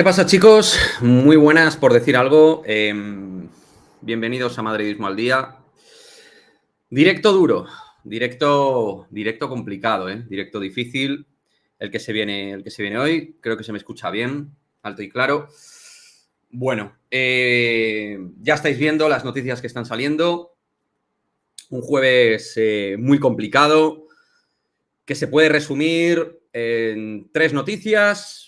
¿Qué pasa, chicos? Muy buenas, por decir algo. Bienvenidos a Madridismo al Día. Directo duro, directo complicado, directo difícil. El que se viene hoy. Creo que se me escucha bien, alto y claro. Bueno, ya estáis viendo las noticias que están saliendo. Un jueves muy complicado, que se puede resumir en 3 noticias.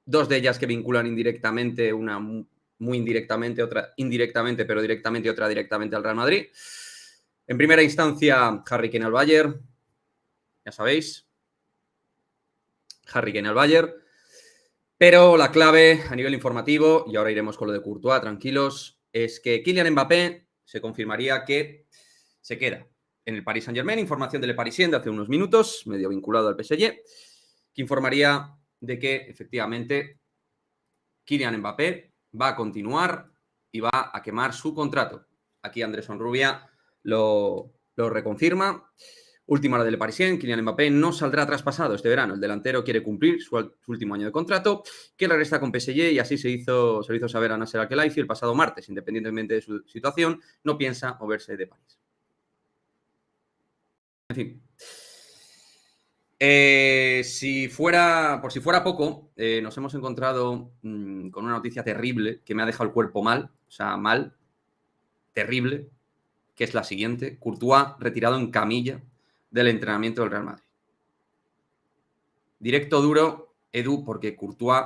2 de ellas que vinculan indirectamente, una muy indirectamente, otra indirectamente, pero directamente, y otra directamente al Real Madrid. En primera instancia, Harry Kane al Bayern. Ya sabéis. Harry Kane al Bayern. Pero la clave a nivel informativo, y ahora iremos con lo de Courtois, tranquilos, es que Kylian Mbappé se confirmaría que se queda en el Paris Saint-Germain. Información del Le Parisien de hace unos minutos, medio vinculado al PSG, que informaría de que efectivamente Kylian Mbappé va a continuar y va a quemar su contrato. Aquí Andrés Onrubia lo reconfirma. Última hora del Parisien, Kylian Mbappé no saldrá traspasado este verano. El delantero quiere cumplir su último año de contrato, que regresa con PSG, y así se lo hizo saber a Nasser Al-Khelaifi el pasado martes. Independientemente de su situación, no piensa moverse de París. En fin. Por si fuera poco, nos hemos encontrado con una noticia terrible que me ha dejado el cuerpo mal, o sea, mal, terrible, que es la siguiente: Courtois retirado en camilla del entrenamiento del Real Madrid. Directo duro, Edu, porque Courtois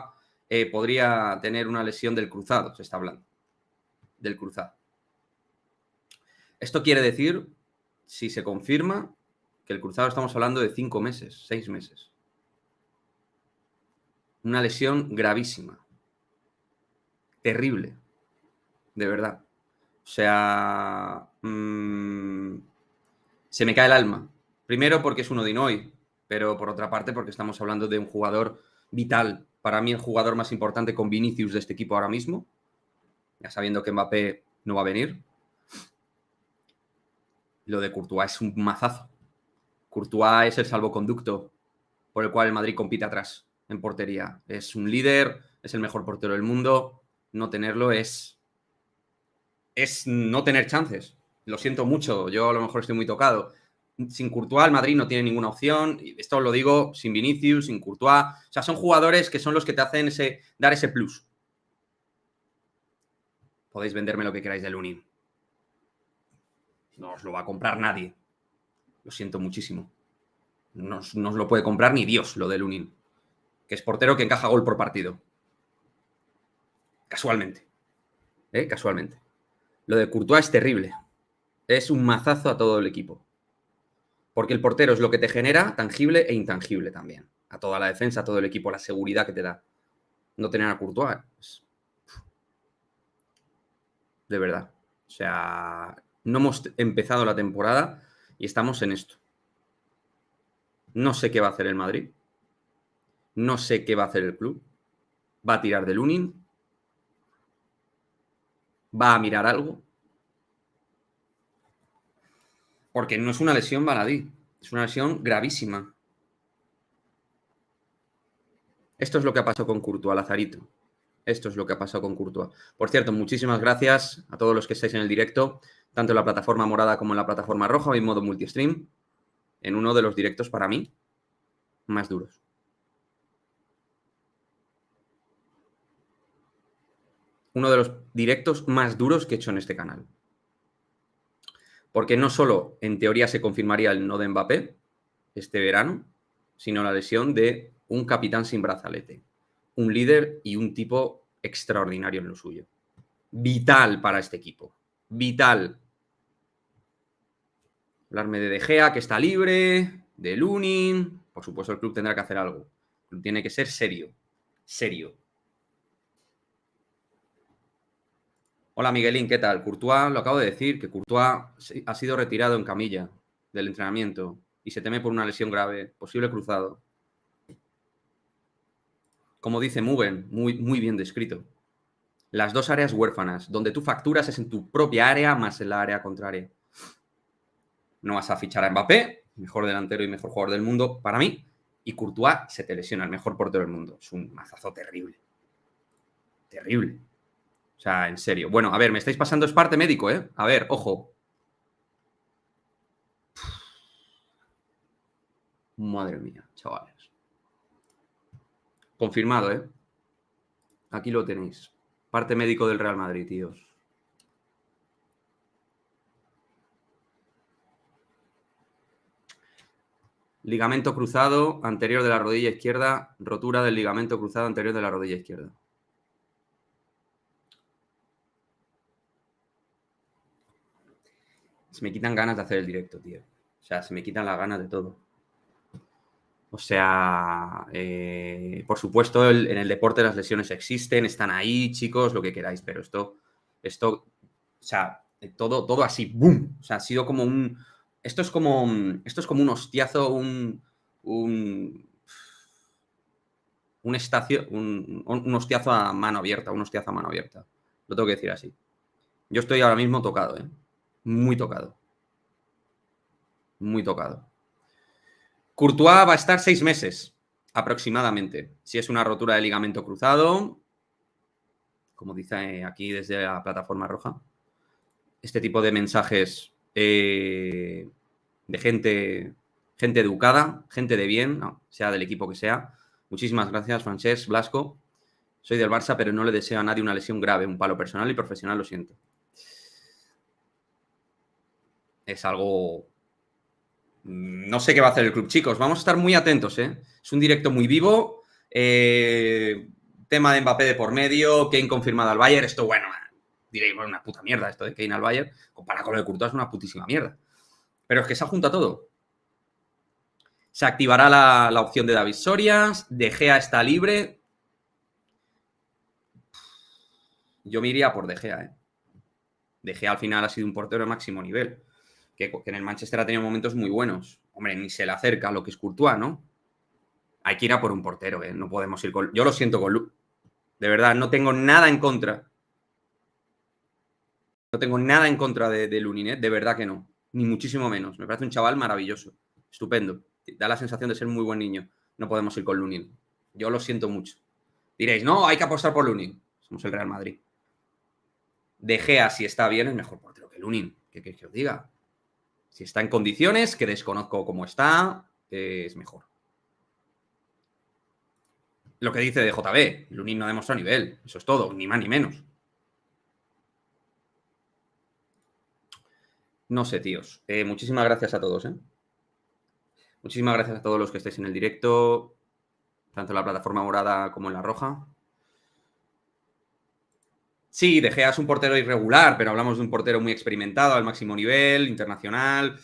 podría tener una lesión del cruzado, se está hablando, del cruzado. Esto quiere decir, si se confirma, que el cruzado estamos hablando de 5 meses, 6 meses. Una lesión gravísima. Terrible. De verdad. O sea, se me cae el alma. Primero porque es un Odinoy, pero por otra parte porque estamos hablando de un jugador vital. Para mí el jugador más importante con Vinicius de este equipo ahora mismo. Ya sabiendo que Mbappé no va a venir. Lo de Courtois es un mazazo. Courtois es el salvoconducto por el cual el Madrid compite atrás, en portería. Es un líder, es el mejor portero del mundo. No tenerlo es no tener chances. Lo siento mucho, yo a lo mejor estoy muy tocado. Sin Courtois el Madrid no tiene ninguna opción. Esto lo digo sin Vinicius, sin Courtois. O sea, son jugadores que son los que te hacen dar ese plus. Podéis venderme lo que queráis de Lunin. No os lo va a comprar nadie. Lo siento muchísimo. No os lo puede comprar ni Dios lo de Lunin, que es portero que encaja gol por partido. Casualmente. Casualmente. Lo de Courtois es terrible. Es un mazazo a todo el equipo. Porque el portero es lo que te genera tangible e intangible también. A toda la defensa, a todo el equipo, la seguridad que te da. No tener a Courtois. De verdad. O sea, no hemos empezado la temporada y estamos en esto. No sé qué va a hacer el Madrid. No sé qué va a hacer el club. ¿Va a tirar de Lunin? ¿Va a mirar algo? Porque no es una lesión baladí. Es una lesión gravísima. Esto es lo que ha pasado con Courtois, Lazarito. Esto es lo que ha pasado con Courtois. Por cierto, muchísimas gracias a todos los que estáis en el directo, tanto en la plataforma morada como en la plataforma roja, o en modo multistream, en uno de los directos para mí más duros. Uno de los directos más duros que he hecho en este canal. Porque no solo en teoría se confirmaría el no de Mbappé este verano, sino la lesión de un capitán sin brazalete, un líder y un tipo extraordinario en lo suyo. Vital para este equipo. Vital. Hablarme de Gea, que está libre, de Lunin. Por supuesto, el club tendrá que hacer algo. El club tiene que ser serio. Serio. Hola, Miguelín, ¿qué tal? Courtois, lo acabo de decir, que Courtois ha sido retirado en camilla del entrenamiento y se teme por una lesión grave, posible cruzado. Como dice Mugen, muy bien descrito. Las 2 áreas huérfanas. Donde tú facturas es en tu propia área más en la área contraria. No vas a fichar a Mbappé, mejor delantero y mejor jugador del mundo para mí, y Courtois se te lesiona, el mejor portero del mundo. Es un mazazo terrible. Terrible. O sea, en serio. Bueno, a ver, me estáis pasando es parte médico, ¿eh? A ver, ojo. Madre mía, chavales. Confirmado, ¿eh? Aquí lo tenéis. Parte médico del Real Madrid, tíos. Ligamento cruzado anterior de la rodilla izquierda. Rotura del ligamento cruzado anterior de la rodilla izquierda. Se me quitan ganas de hacer el directo, tío. O sea, se me quitan las ganas de todo. O sea, por supuesto, en el deporte las lesiones existen, están ahí, chicos, lo que queráis, pero esto, o sea, todo así, ¡boom! O sea, ha sido como un... Esto es como un hostiazo, un hostiazo a mano abierta, un hostiazo a mano abierta. Lo tengo que decir así. Yo estoy ahora mismo tocado, ¿eh? Muy tocado. Muy tocado. Courtois va a estar 6 meses, aproximadamente. Si es una rotura de ligamento cruzado, como dice aquí desde la plataforma roja. Este tipo de mensajes de gente educada, gente de bien, no, sea del equipo que sea. Muchísimas gracias, Francesc Blasco. Soy del Barça, pero no le deseo a nadie una lesión grave, un palo personal y profesional, lo siento. Es algo... No sé qué va a hacer el club, chicos. Vamos a estar muy atentos, ¿eh? Es un directo muy vivo. Tema de Mbappé de por medio. Kane confirmado al Bayern. Esto, bueno, diréis, bueno, una puta mierda esto de Kane al Bayern. Comparado con lo de Courtois es una putísima mierda. Pero es que se junta todo. Se activará la opción de David Sorias. De Gea está libre. Yo me iría por De Gea, ¿eh? De Gea al final ha sido un portero de máximo nivel. Que en el Manchester ha tenido momentos muy buenos. Hombre, ni se le acerca a lo que es Courtois, ¿no? Hay que ir a por un portero, ¿eh? No podemos ir con... Yo lo siento con Lu. De verdad, no tengo nada en contra. No tengo nada en contra de Lunin, ¿eh? De verdad que no. Ni muchísimo menos. Me parece un chaval maravilloso. Estupendo. Da la sensación de ser muy buen niño. No podemos ir con Lunin. Yo lo siento mucho. Diréis, no, hay que apostar por Lunin. Somos el Real Madrid. De Gea, si está bien, es mejor portero que Lunin. ¿Qué queréis que os diga? Si está en condiciones, que desconozco cómo está, es mejor. Lo que dice de JB, Lunin no ha demostrado nivel. Eso es todo, ni más ni menos. No sé, tíos. Muchísimas gracias a todos, ¿eh? Muchísimas gracias a todos los que estáis en el directo, tanto en la plataforma morada como en la roja. Sí, De Gea es un portero irregular, pero hablamos de un portero muy experimentado al máximo nivel, internacional.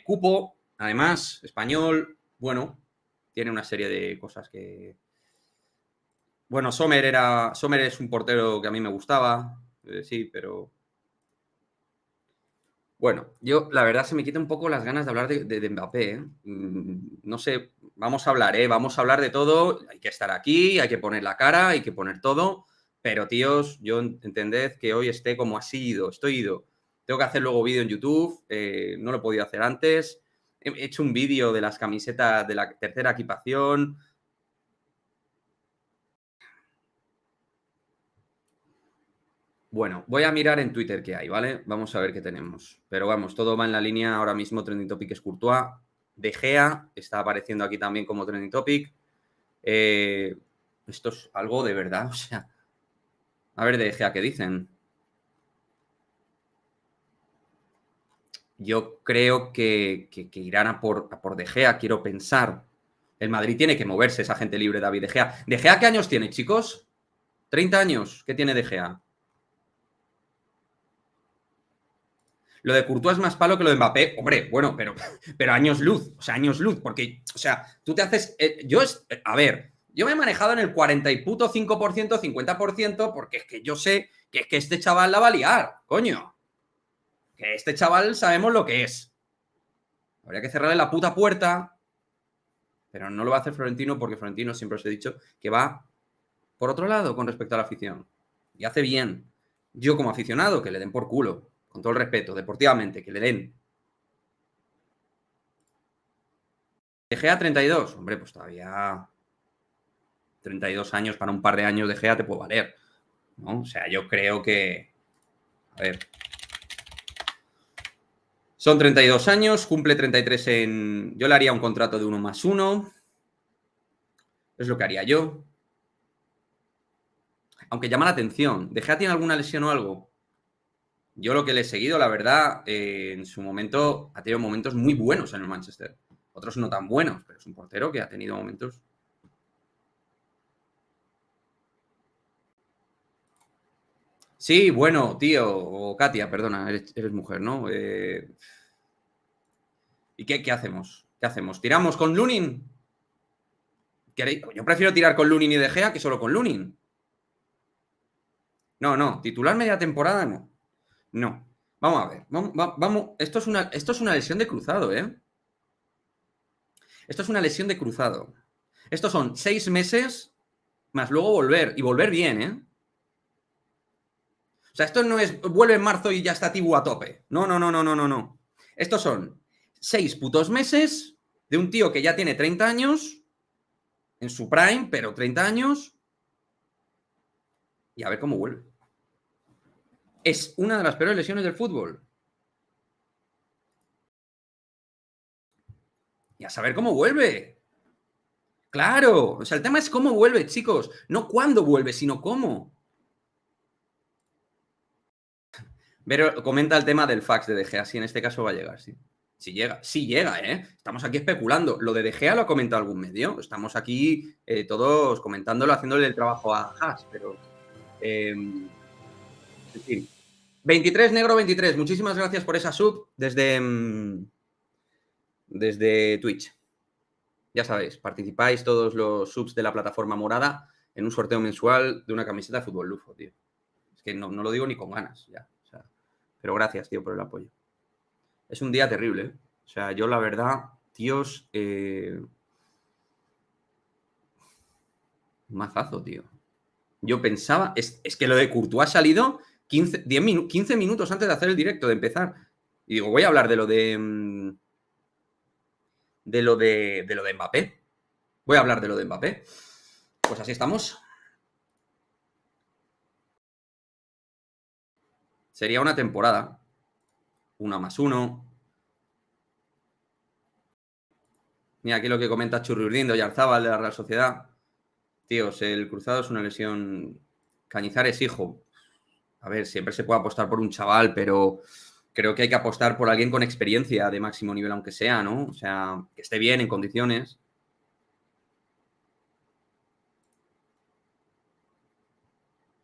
Cupo, además, español. Bueno, tiene una serie de cosas que... Bueno, Sommer es un portero que a mí me gustaba, sí, pero... Bueno, yo la verdad se me quita un poco las ganas de hablar de Mbappé, ¿eh? No sé, vamos a hablar, ¿eh? Vamos a hablar de todo. Hay que estar aquí, hay que poner la cara, hay que poner todo. Pero, tíos, yo entended que hoy esté como así ido, estoy ido. Tengo que hacer luego vídeo en YouTube, no lo he podido hacer antes. He hecho un vídeo de las camisetas de la tercera equipación. Bueno, voy a mirar en Twitter qué hay, ¿vale? Vamos a ver qué tenemos. Pero vamos, todo va en la línea. Ahora mismo trending topic es Courtois. De Gea está apareciendo aquí también como trending topic. Esto es algo de verdad, o sea... A ver, De Gea, ¿qué dicen? Yo creo que irán a por De Gea, quiero pensar. El Madrid tiene que moverse, esa gente libre, David De Gea. ¿De Gea qué años tiene, chicos? ¿30 años? ¿Qué tiene De Gea? Lo de Courtois es más palo que lo de Mbappé. Hombre, bueno, pero años luz. O sea, años luz. Porque, o sea, tú te haces... a ver, yo me he manejado en el 45%, 50%, porque es que yo sé que es que este chaval la va a liar, coño. Que este chaval sabemos lo que es. Habría que cerrarle la puta puerta, pero no lo va a hacer Florentino porque Florentino siempre os he dicho que va por otro lado con respecto a la afición. Y hace bien. Yo como aficionado, que le den por culo. Con todo el respeto, deportivamente, que le den. De Gea 32. Hombre, pues todavía 32 años para un par de años de Gea te puede valer. ¿no? O sea, yo creo que... A ver. Son 32 años, cumple 33 en... Yo le haría un contrato de 1+1. Es lo que haría yo. Aunque llama la atención. ¿De Gea tiene alguna lesión o algo? Yo lo que le he seguido, la verdad, en su momento ha tenido momentos muy buenos en el Manchester. Otros no tan buenos, pero es un portero que ha tenido momentos... Sí, bueno, tío, o Katia, perdona, eres mujer, ¿no? ¿Y qué hacemos? ¿Qué hacemos? ¿Tiramos con Lunin? Yo prefiero tirar con Lunin y De Gea que solo con Lunin. No, titular media temporada no. No. Vamos a ver. Vamos. Esto es una lesión de cruzado, ¿eh? Esto es una lesión de cruzado. Estos son 6 meses más luego volver. Y volver bien, ¿eh? O sea, esto no es vuelve en marzo y ya está Tibu a tope. No. Estos son 6 putos meses de un tío que ya tiene 30 años, en su prime, pero 30 años, y a ver cómo vuelve. Es una de las peores lesiones del fútbol. Y a saber cómo vuelve. Claro, o sea, el tema es cómo vuelve, chicos. No cuándo vuelve, sino cómo. Pero comenta el tema del fax de Gea, si en este caso va a llegar, sí. Si llega, ¿eh? Estamos aquí especulando. Lo de Gea lo ha comentado algún medio. Estamos aquí todos comentándolo, haciéndole el trabajo a Haas, pero... en fin. 23 Negro 23, muchísimas gracias por esa sub desde Twitch. Ya sabéis, participáis todos los subs de la plataforma morada en un sorteo mensual de una camiseta de Fútbol Lufo, tío. Es que no lo digo ni con ganas, ya. O sea, pero gracias, tío, por el apoyo. Es un día terrible, ¿eh? O sea, yo la verdad, tíos... mazazo, tío. Yo pensaba... Es que lo de Courtois ha salido 15 minutos antes de hacer el directo, de empezar. Y digo, voy a hablar de lo de... de lo de Mbappé. Voy a hablar de lo de Mbappé. Pues así estamos. Sería una temporada. 1+1. Mira aquí lo que comenta Churri Urdindo y Arzábal de la Real Sociedad. Tíos, el cruzado es una lesión. Cañizar es hijo. A ver, siempre se puede apostar por un chaval, pero creo que hay que apostar por alguien con experiencia de máximo nivel, aunque sea, ¿no? O sea, que esté bien, en condiciones.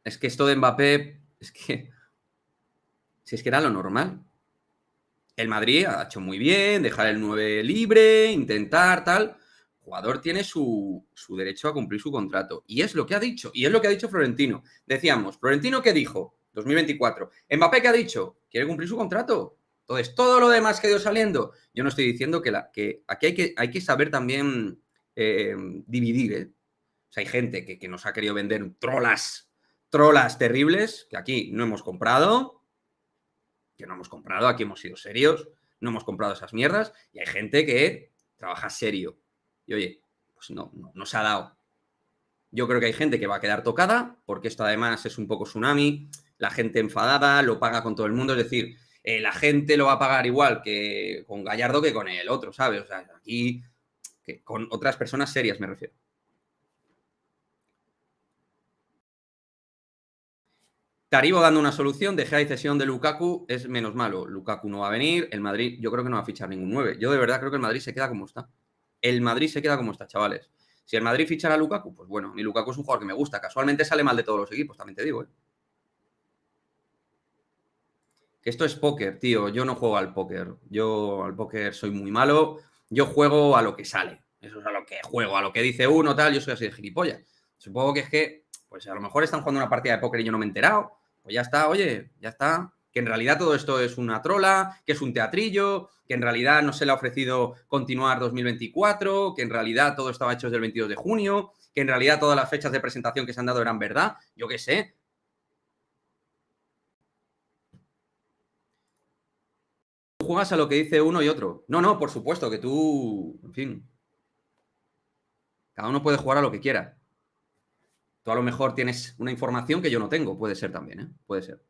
Es que esto de Mbappé, es que... Si es que era lo normal. El Madrid ha hecho muy bien, dejar el 9 libre, intentar, tal. El jugador tiene su derecho a cumplir su contrato. Y es lo que ha dicho. Y es lo que ha dicho Florentino. Decíamos, ¿Florentino qué dijo? 2024. ¿Mbappé qué ha dicho? Quiere cumplir su contrato. Entonces, todo lo demás que ha ido saliendo, yo no estoy diciendo que aquí hay que saber también dividir, ¿eh? O sea, hay gente que nos ha querido vender trolas terribles, que aquí no hemos comprado, aquí hemos sido serios, no hemos comprado esas mierdas, y hay gente que trabaja serio. Y oye, pues no se ha dado. Yo creo que hay gente que va a quedar tocada, porque esto además es un poco tsunami, la gente enfadada, lo paga con todo el mundo, es decir, la gente lo va a pagar igual que con Gallardo que con el otro, ¿sabes? O sea, aquí, que con otras personas serias me refiero. Taribo dando una solución, De Gea y cesión de Lukaku es menos malo. Lukaku no va a venir, el Madrid yo creo que no va a fichar ningún 9. Yo de verdad creo que el Madrid se queda como está. El Madrid se queda como está, chavales. Si el Madrid fichara a Lukaku, pues bueno, mi Lukaku es un jugador que me gusta. Casualmente sale mal de todos los equipos, también te digo, ¿eh? Que esto es póker, tío. Yo no juego al póker. Yo al póker soy muy malo. Yo juego a lo que sale. Eso es a lo que juego, a lo que dice uno, tal. Yo soy así de gilipollas. Supongo que es que, pues a lo mejor están jugando una partida de póker y yo no me he enterado. Pues ya está, oye, ya está. Que en realidad todo esto es una trola, que es un teatrillo, que en realidad no se le ha ofrecido continuar 2024, que en realidad todo estaba hecho desde el 22 de junio, que en realidad todas las fechas de presentación que se han dado eran verdad. Yo qué sé. Tú juegas a lo que dice uno y otro. No, por supuesto que tú, en fin, cada uno puede jugar a lo que quiera. Tú a lo mejor tienes una información que yo no tengo. Puede ser también, ¿eh? Puede ser.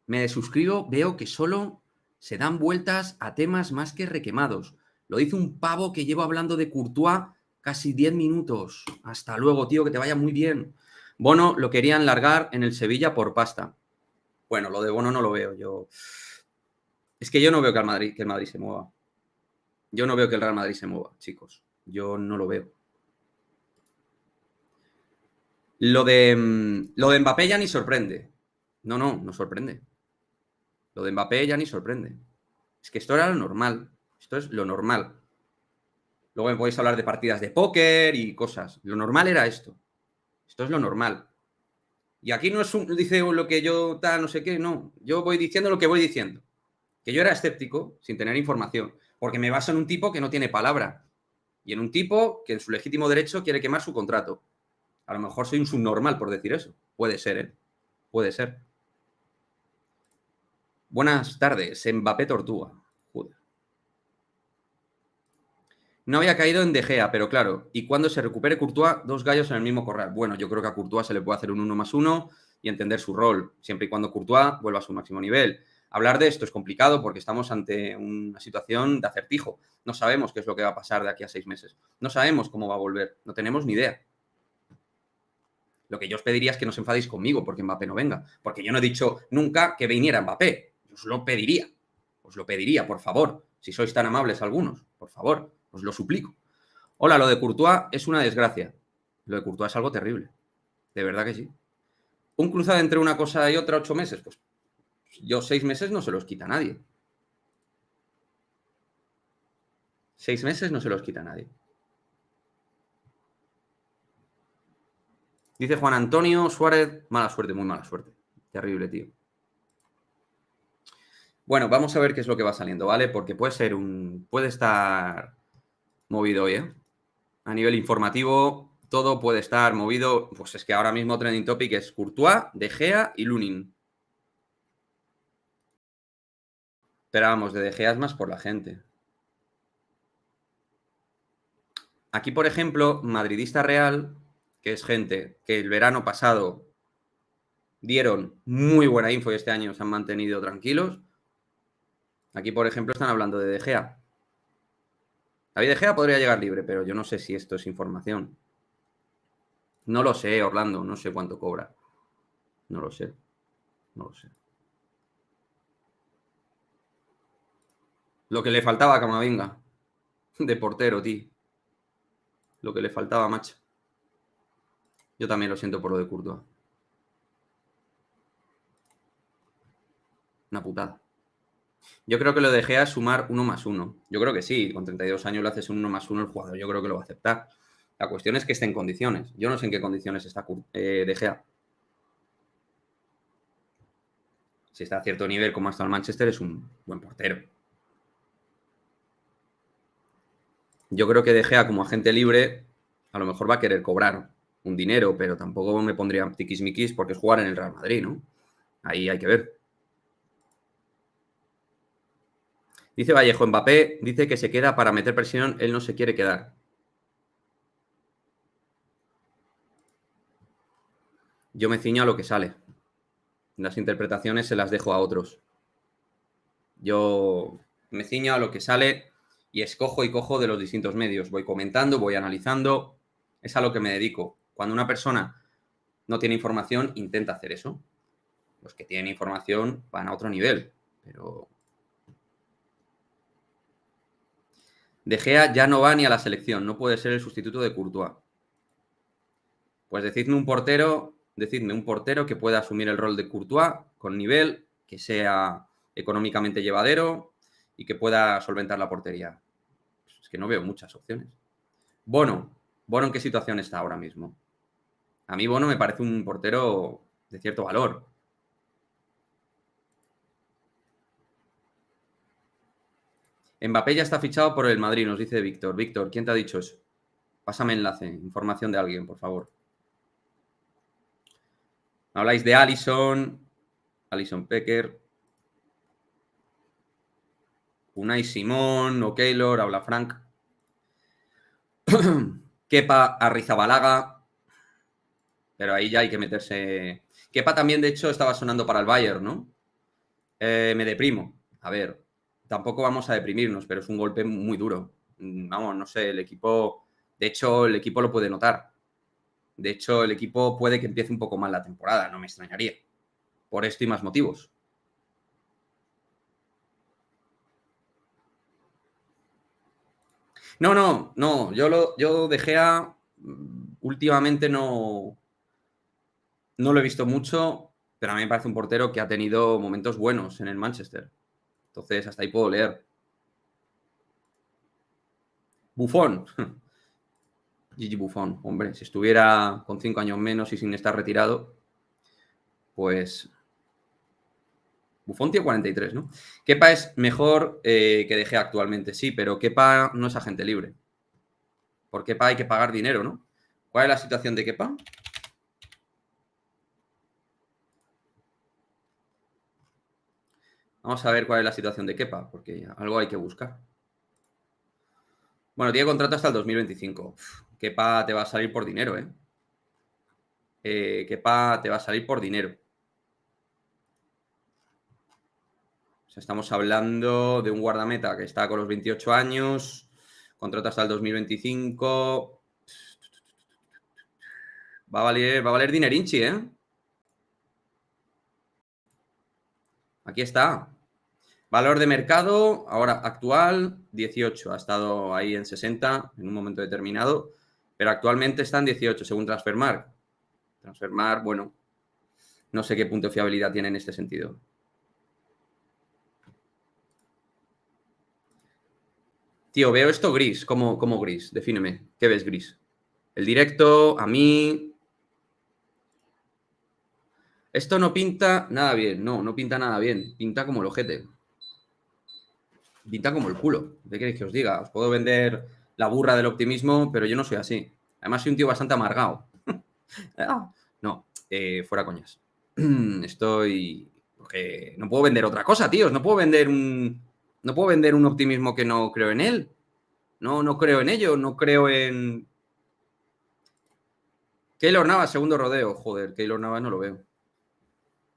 Me desuscribo, veo que solo se dan vueltas a temas más que requemados. Lo dice un pavo que llevo hablando de Courtois casi 10 minutos. Hasta luego, tío, que te vaya muy bien. Bono lo querían largar en el Sevilla por pasta. Bueno, lo de Bono no lo veo. Es que yo no veo que el Madrid se mueva. Yo no veo que el Real Madrid se mueva, chicos. Yo no lo veo. Lo de Mbappé ya ni sorprende. No sorprende. Lo de Mbappé ya ni sorprende. Es que esto era lo normal. Esto es lo normal. Luego me podéis hablar de partidas de póker y cosas. Lo normal era esto. Esto es lo normal. Y aquí no es dice lo que yo tal, no sé qué, no. Yo voy diciendo lo que voy diciendo. Que yo era escéptico sin tener información. Porque me baso en un tipo que no tiene palabra. Y en un tipo que en su legítimo derecho quiere quemar su contrato. A lo mejor soy un subnormal por decir eso. Puede ser, ¿eh? Puede ser. Buenas tardes, Mbappé Tortuga. Joder. No había caído en De Gea, pero claro, y cuando se recupere Courtois, dos gallos en el mismo corral. Bueno, yo creo que a Courtois se le puede hacer un 1+1 y entender su rol, siempre y cuando Courtois vuelva a su máximo nivel. Hablar de esto es complicado porque estamos ante una situación de acertijo. No sabemos qué es lo que va a pasar de aquí a 6 meses. No sabemos cómo va a volver. No tenemos ni idea. Lo que yo os pediría es que no os enfadéis conmigo porque Mbappé no venga. Porque yo no he dicho nunca que viniera Mbappé. Os lo pediría. Os lo pediría, por favor. Si sois tan amables algunos. Por favor. Os lo suplico. Hola, lo de Courtois es una desgracia. Lo de Courtois es algo terrible. De verdad que sí. Un cruzado entre una cosa y otra 8 meses. Pues yo 6 meses no se los quita a nadie. 6 meses no se los quita a nadie. Dice Juan Antonio Suárez, mala suerte, muy mala suerte. Terrible, tío. Bueno, vamos a ver qué es lo que va saliendo, ¿vale? Porque puede estar movido hoy, ¿eh? A nivel informativo, todo puede estar movido. Pues es que ahora mismo trending topic es Courtois, De Gea y Lunin. Pero vamos, de Gea es más por la gente. Aquí, por ejemplo, Madridista Real, que es gente que el verano pasado dieron muy buena info y este año se han mantenido tranquilos. Aquí, por ejemplo, están hablando de Gea. David De Gea podría llegar libre, pero yo no sé si esto es información. No lo sé, Orlando, no sé cuánto cobra. No lo sé. No lo sé. Lo que le faltaba a Camavinga. De portero, tío. Lo que le faltaba, macho. Yo también lo siento por lo de Courtois. Una putada. Yo creo que lo de Gea es sumar 1+1. Yo creo que sí. Con 32 años le haces un 1+1 el jugador. Yo creo que lo va a aceptar. La cuestión es que esté en condiciones. Yo no sé en qué condiciones está De Gea. Si está a cierto nivel como hasta el Manchester, es un buen portero. Yo creo que De Gea como agente libre a lo mejor va a querer cobrar un dinero, pero tampoco me pondría tiquismiquis porque es jugar en el Real Madrid, ¿no? Ahí hay que ver. Dice Vallejo, Mbappé dice que se queda para meter presión, él no se quiere quedar. Yo me ciño a lo que sale. Las interpretaciones se las dejo a otros. Yo me ciño a lo que sale y escojo y cojo de los distintos medios. Voy comentando, voy analizando. Es a lo que me dedico. Cuando una persona no tiene información, intenta hacer eso. Los que tienen información van a otro nivel. Pero De Gea ya no va ni a la selección. No puede ser el sustituto de Courtois. Pues decidme un portero que pueda asumir el rol de Courtois con nivel, que sea económicamente llevadero y que pueda solventar la portería. Es que no veo muchas opciones. Bono. ¿Bono en qué situación está ahora mismo? A mí Bono me parece un portero de cierto valor. Mbappé ya está fichado por el Madrid, nos dice Víctor. Víctor, ¿quién te ha dicho eso? Pásame enlace, información de alguien, por favor. Habláis de Alisson Becker, Unai Simón, O'Keylor, habla Frank. Kepa Arrizabalaga. Pero ahí ya hay que meterse. Kepa también, de hecho, estaba sonando para el Bayern, ¿no? Me deprimo. A ver, tampoco vamos a deprimirnos, pero es un golpe muy duro. Vamos, no sé, el equipo. De hecho, el equipo lo puede notar. De hecho, el equipo puede que empiece un poco mal la temporada, no me extrañaría. Por esto y más motivos. No. Yo De Gea últimamente no lo he visto mucho, pero a mí me parece un portero que ha tenido momentos buenos en el Manchester. Entonces, hasta ahí puedo leer. Buffon. Gigi Buffon. Hombre, si estuviera con 5 años menos y sin estar retirado, pues Buffon tiene 43, ¿no? Kepa es mejor que De Gea actualmente, sí, pero Kepa no es agente libre. Por Kepa hay que pagar dinero, ¿no? ¿Cuál es la situación de Kepa? Vamos a ver cuál es la situación de Kepa, porque algo hay que buscar. Bueno, tiene contrato hasta el 2025. Kepa te va a salir por dinero, ¿eh? Kepa te va a salir por dinero. O sea, estamos hablando de un guardameta que está con los 28 años, contrato hasta el 2025. Va a valer dinerinchi, ¿eh? Aquí está. Valor de mercado, ahora actual, 18. Ha estado ahí en 60 en un momento determinado, pero actualmente está en 18 según Transfermarkt. Transfermarkt, bueno, no sé qué punto de fiabilidad tiene en este sentido. Tío, veo esto gris. ¿Cómo gris? Defíneme. ¿Qué ves gris? El directo, a mí... Esto no pinta nada bien. No pinta nada bien. Pinta como el ojete. Pinta como el culo. ¿Qué queréis que os diga? Os puedo vender la burra del optimismo, pero yo no soy así. Además, soy un tío bastante amargado. No, fuera coñas. Estoy... Porque no puedo vender otra cosa, tíos. No puedo vender un optimismo que no creo en él. No creo en ello. No creo en... Keylor Navas, segundo rodeo. Joder, Keylor Navas no lo veo.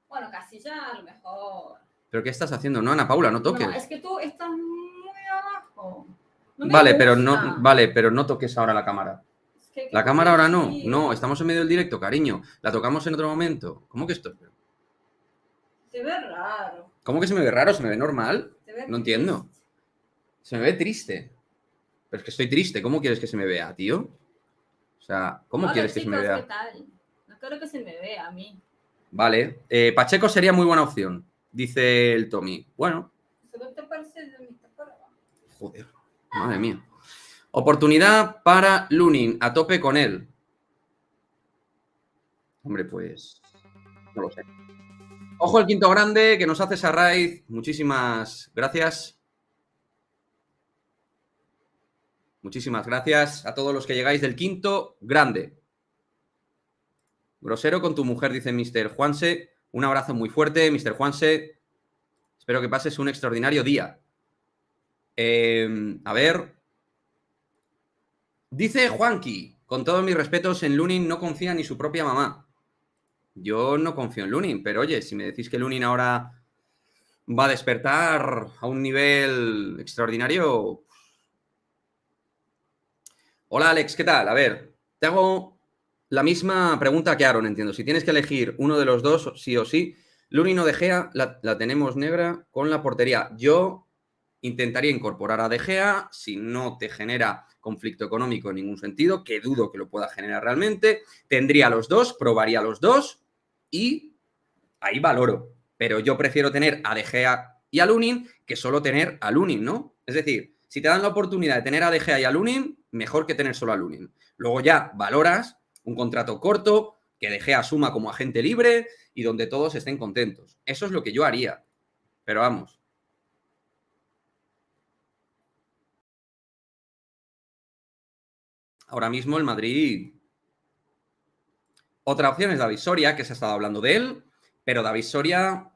Bueno, Casilla a lo mejor. ¿Pero qué estás haciendo? No, Ana Paula, no toques. No, es que tú estás muy abajo. No vale, gusta. pero no toques ahora la cámara. Es que La cámara ahora no. contigo. No, estamos en medio del directo, cariño. La tocamos en otro momento. ¿Cómo que esto? Se ve raro. ¿Cómo que se me ve raro? ¿Se me ve normal? Se ve No entiendo. triste. Se me ve triste. Pero es que estoy triste. ¿Cómo quieres que se me vea, tío? O sea, ¿cómo Hola, quieres que se me chicos, vea? ¿qué tal? No quiero que se me vea a mí. Vale. Pacheco sería muy buena opción, dice el Tommy. Bueno. ¿Eso te parece de mi temporada? Joder, madre mía. Oportunidad para Lunin, a tope con él. Hombre, pues no lo sé. Ojo el quinto grande que nos hace Sarraiz. Muchísimas gracias. Muchísimas gracias a todos los que llegáis del quinto grande. Grosero con tu mujer, dice Mr. Juanse. Un abrazo muy fuerte, Mr. Juanse. Espero que pases un extraordinario día. A ver. Dice Juanqui, con todos mis respetos, en Lunin no confía ni su propia mamá. Yo no confío en Lunin, pero oye, si me decís que Lunin ahora va a despertar a un nivel extraordinario. Hola Alex, ¿qué tal? A ver, te hago la misma pregunta que Aaron, entiendo. Si tienes que elegir uno de los dos, sí o sí, Lunin o De Gea la tenemos negra con la portería. Yo intentaría incorporar a De Gea si no te genera conflicto económico en ningún sentido, que dudo que lo pueda generar realmente. Tendría los dos, probaría los dos y ahí valoro. Pero yo prefiero tener a De Gea y a Lunin que solo tener a Lunin, ¿no? Es decir, si te dan la oportunidad de tener a De Gea y a Lunin, mejor que tener solo a Lunin. Luego ya valoras un contrato corto, que De Gea asuma como agente libre y donde todos estén contentos. Eso es lo que yo haría. Pero vamos. Ahora mismo el Madrid... Otra opción es David Soria, que se ha estado hablando de él, pero David Soria,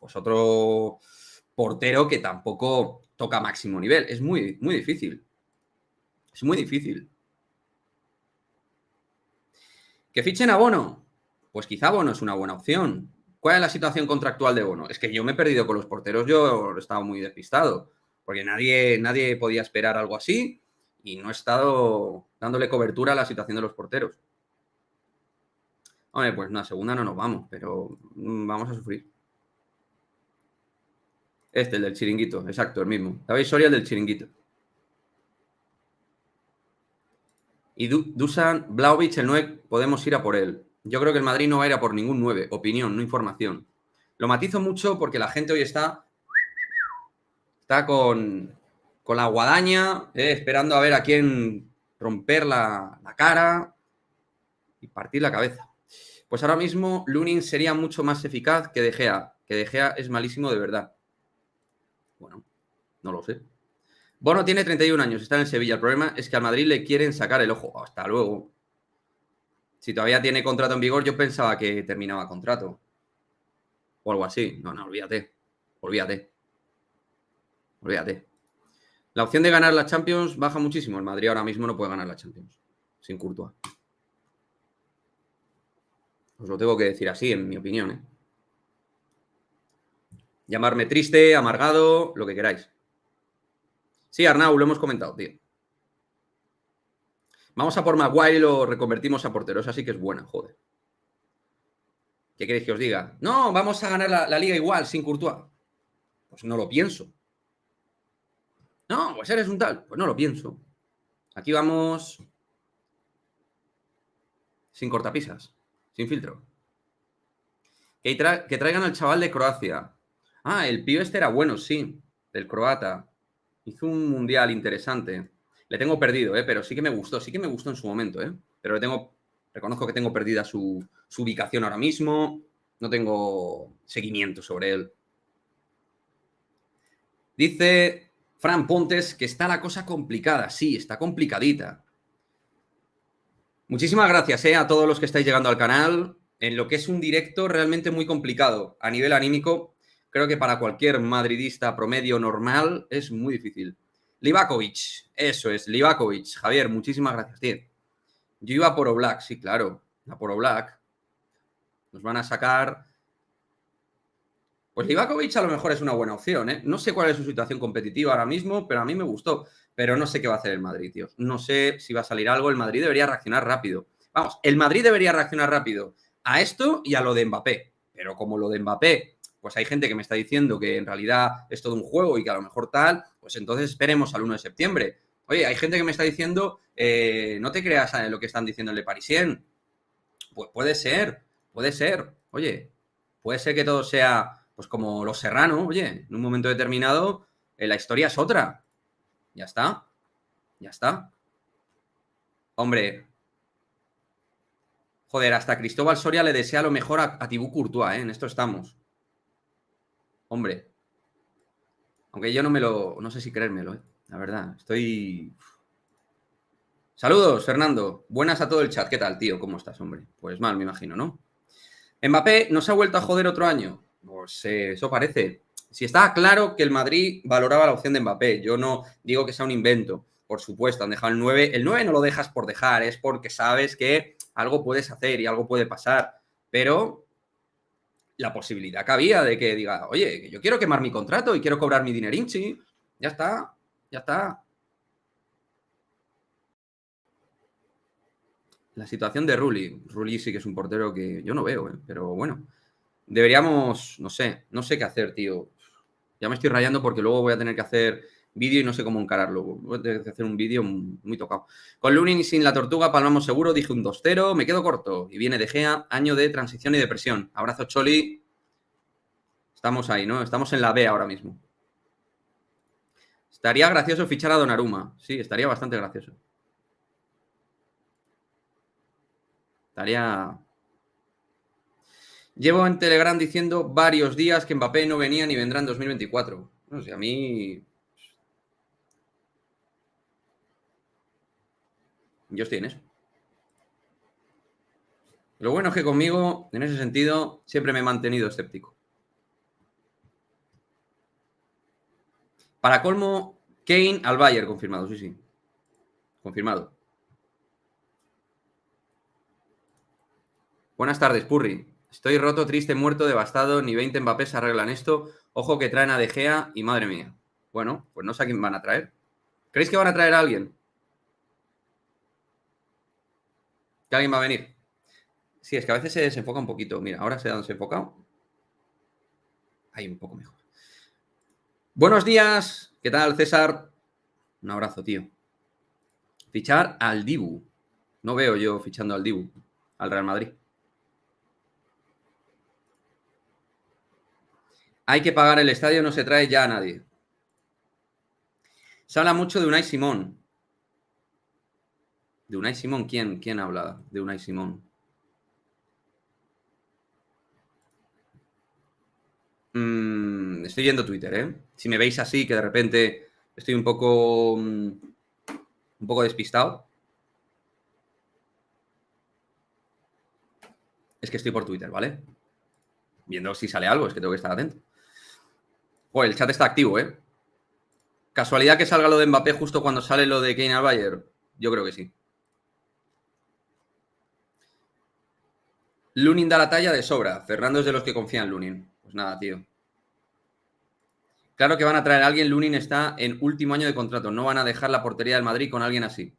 pues otro portero que tampoco toca máximo nivel. Es muy, muy difícil. Es muy difícil. ¿Que fichen a Bono? Pues quizá Bono es una buena opción. ¿Cuál es la situación contractual de Bono? Es que yo me he perdido con los porteros, yo he estado muy despistado, porque nadie podía esperar algo así y no he estado dándole cobertura a la situación de los porteros. Hombre, pues una segunda no nos vamos, pero vamos a sufrir. El del Chiringuito, exacto, el mismo. David Soria, el del Chiringuito. Y Dusan Vlahovic, el 9, podemos ir a por él. Yo creo que el Madrid no va a ir a por ningún 9. Opinión, no información. Lo matizo mucho porque la gente hoy está con la guadaña, esperando a ver a quién romper la cara y partir la cabeza. Pues ahora mismo Lunin sería mucho más eficaz que De Gea. Que De Gea es malísimo de verdad. Bueno, no lo sé. Bono tiene 31 años, está en el Sevilla. El problema es que al Madrid le quieren sacar el ojo. Hasta luego. Si todavía tiene contrato en vigor, yo pensaba que terminaba contrato. O algo así. No, olvídate. Olvídate. La opción de ganar la Champions baja muchísimo. El Madrid ahora mismo no puede ganar la Champions sin Courtois. Os lo tengo que decir así, en mi opinión, ¿eh? Llamarme triste, amargado, lo que queráis. Sí, Arnau, lo hemos comentado, tío. Vamos a por Maguire y lo reconvertimos a portero. Esa sí que es buena, joder. ¿Qué queréis que os diga? No, vamos a ganar la liga igual, sin Courtois. Pues no lo pienso. No, pues eres un tal. Pues no lo pienso. Aquí vamos sin cortapisas, sin filtro. Que traigan al chaval de Croacia. Ah, el pibe este era bueno, sí. El croata. Hizo un mundial interesante. Le tengo perdido, pero sí que me gustó. Sí que me gustó en su momento, Pero reconozco que tengo perdida su ubicación ahora mismo. No tengo seguimiento sobre él. Dice Fran Pontes que está la cosa complicada. Sí, está complicadita. Muchísimas gracias a todos los que estáis llegando al canal. En lo que es un directo realmente muy complicado. A nivel anímico, creo que para cualquier madridista promedio normal es muy difícil. Livakovic, eso es, Livakovic. Javier, muchísimas gracias, tío. Yo iba por Oblak, sí, claro. A por Oblak. Nos van a sacar... Pues Livakovic a lo mejor es una buena opción, ¿eh? No sé cuál es su situación competitiva ahora mismo, pero a mí me gustó. Pero no sé qué va a hacer el Madrid, tío. No sé si va a salir algo. El Madrid debería reaccionar rápido. Vamos, el Madrid debería reaccionar rápido a esto y a lo de Mbappé. Pero como lo de Mbappé, pues hay gente que me está diciendo que en realidad es todo un juego y que a lo mejor tal, pues entonces esperemos al 1 de septiembre. Oye, hay gente que me está diciendo, no te creas en lo que están diciendo en Le Parisien. Pues puede ser. Oye, puede ser que todo sea... Pues como Los Serrano, oye, en un momento determinado la historia es otra. Ya está. Hombre, joder, hasta Cristóbal Soria le desea lo mejor a Thibaut Courtois, en esto estamos. Hombre. Aunque yo no sé si creérmelo, la verdad, estoy... Saludos, Fernando. Buenas a todo el chat. ¿Qué tal, tío? ¿Cómo estás, hombre? Pues mal, me imagino, ¿no? Mbappé nos ha vuelto a joder otro año. Pues eso parece. Si está claro que el Madrid valoraba la opción de Mbappé, yo no digo que sea un invento, por supuesto, han dejado el 9. El 9 no lo dejas por dejar, es porque sabes que algo puedes hacer y algo puede pasar. Pero la posibilidad que había de que diga, oye, que yo quiero quemar mi contrato y quiero cobrar mi dinerinchi. Ya está. La situación de Rulli. Rulli sí que es un portero que yo no veo, pero bueno. Deberíamos, no sé qué hacer, tío. Ya me estoy rayando porque luego voy a tener que hacer vídeo y no sé cómo encararlo. Voy a tener que hacer un vídeo muy tocado. Con Lunin y sin la Tortuga palmamos seguro, dije un 2-0, me quedo corto. Y viene De Gea, año de transición y depresión. Abrazo, Choli. Estamos ahí, ¿no? Estamos en la B ahora mismo. Estaría gracioso fichar a Donnarumma. Sí, estaría bastante gracioso. Llevo en Telegram diciendo varios días que Mbappé no venía ni vendrá en 2024. No sé, a mí... Yo estoy en eso. Lo bueno es que conmigo, en ese sentido, siempre me he mantenido escéptico. Para colmo, Kane al Bayern, confirmado, sí. Confirmado. Buenas tardes, Purri. Estoy roto, triste, muerto, devastado. Ni 20 Mbappé se arreglan esto. Ojo que traen a De Gea y madre mía. Bueno, pues no sé a quién van a traer. ¿Creéis que van a traer a alguien? ¿Que alguien va a venir? Sí, es que a veces se desenfoca un poquito. Mira, ahora se ha desenfocado. Ahí un poco mejor. Buenos días. ¿Qué tal, César? Un abrazo, tío. Fichar al Dibu. No veo yo fichando al Dibu, al Real Madrid. Hay que pagar el estadio, no se trae ya a nadie. Se habla mucho de Unai Simón. ¿De Unai Simón? ¿Quién habla de Unai Simón? Estoy yendo a Twitter, ¿eh? Si me veis así, que de repente estoy un poco despistado, es que estoy por Twitter, ¿vale? Viendo si sale algo, es que tengo que estar atento. Pues el chat está activo, ¿eh? ¿Casualidad que salga lo de Mbappé justo cuando sale lo de Kane al Bayern? Yo creo que sí. Lunin da la talla de sobra. Fernando es de los que confía en Lunin. Pues nada, tío. Claro que van a traer a alguien. Lunin está en último año de contrato. No van a dejar la portería del Madrid con alguien así.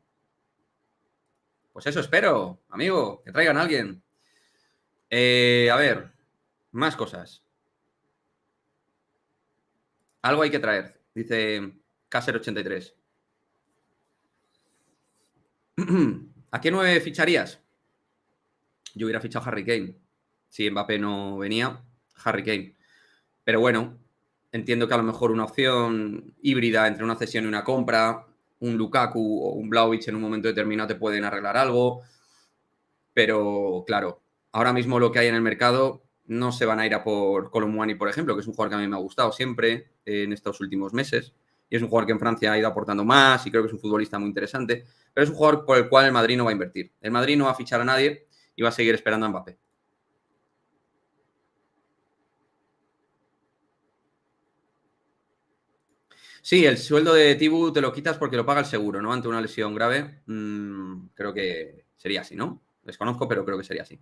Pues eso espero, amigo. Que traigan a alguien. A ver. Más cosas. Algo hay que traer. Dice Caser83. ¿A qué 9 ficharías? Yo hubiera fichado a Harry Kane. Si Mbappé no venía, Harry Kane. Pero bueno, entiendo que a lo mejor una opción híbrida entre una cesión y una compra, un Lukaku o un Vlahovic en un momento determinado te pueden arreglar algo. Pero claro, ahora mismo lo que hay en el mercado no se van a ir a por Kolo Muani, por ejemplo, que es un jugador que a mí me ha gustado siempre en estos últimos meses. Y es un jugador que en Francia ha ido aportando más y creo que es un futbolista muy interesante. Pero es un jugador por el cual el Madrid no va a invertir. El Madrid no va a fichar a nadie y va a seguir esperando a Mbappé. Sí, el sueldo de Tibu te lo quitas porque lo paga el seguro, ¿no? Ante una lesión grave. Creo que sería así, ¿no? Desconozco, pero creo que sería así.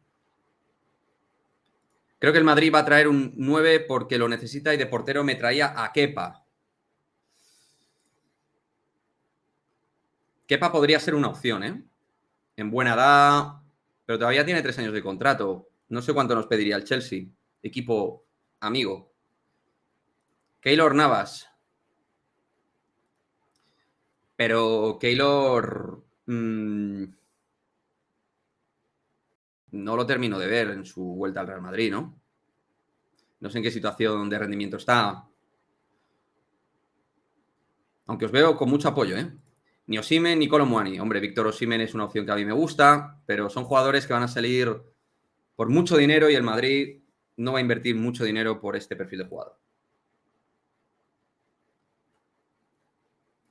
Creo que el Madrid va a traer un 9 porque lo necesita y de portero me traía a Kepa. Kepa podría ser una opción, ¿eh? En buena edad, pero todavía tiene 3 años de contrato. No sé cuánto nos pediría el Chelsea. Equipo amigo. Keylor Navas. Pero Keylor no lo termino de ver en su vuelta al Real Madrid, ¿no? No sé en qué situación de rendimiento está. Aunque os veo con mucho apoyo, ¿eh? Ni Osimhen ni Kolo Muani. Hombre, Víctor Osimhen es una opción que a mí me gusta, pero son jugadores que van a salir por mucho dinero y el Madrid no va a invertir mucho dinero por este perfil de jugador.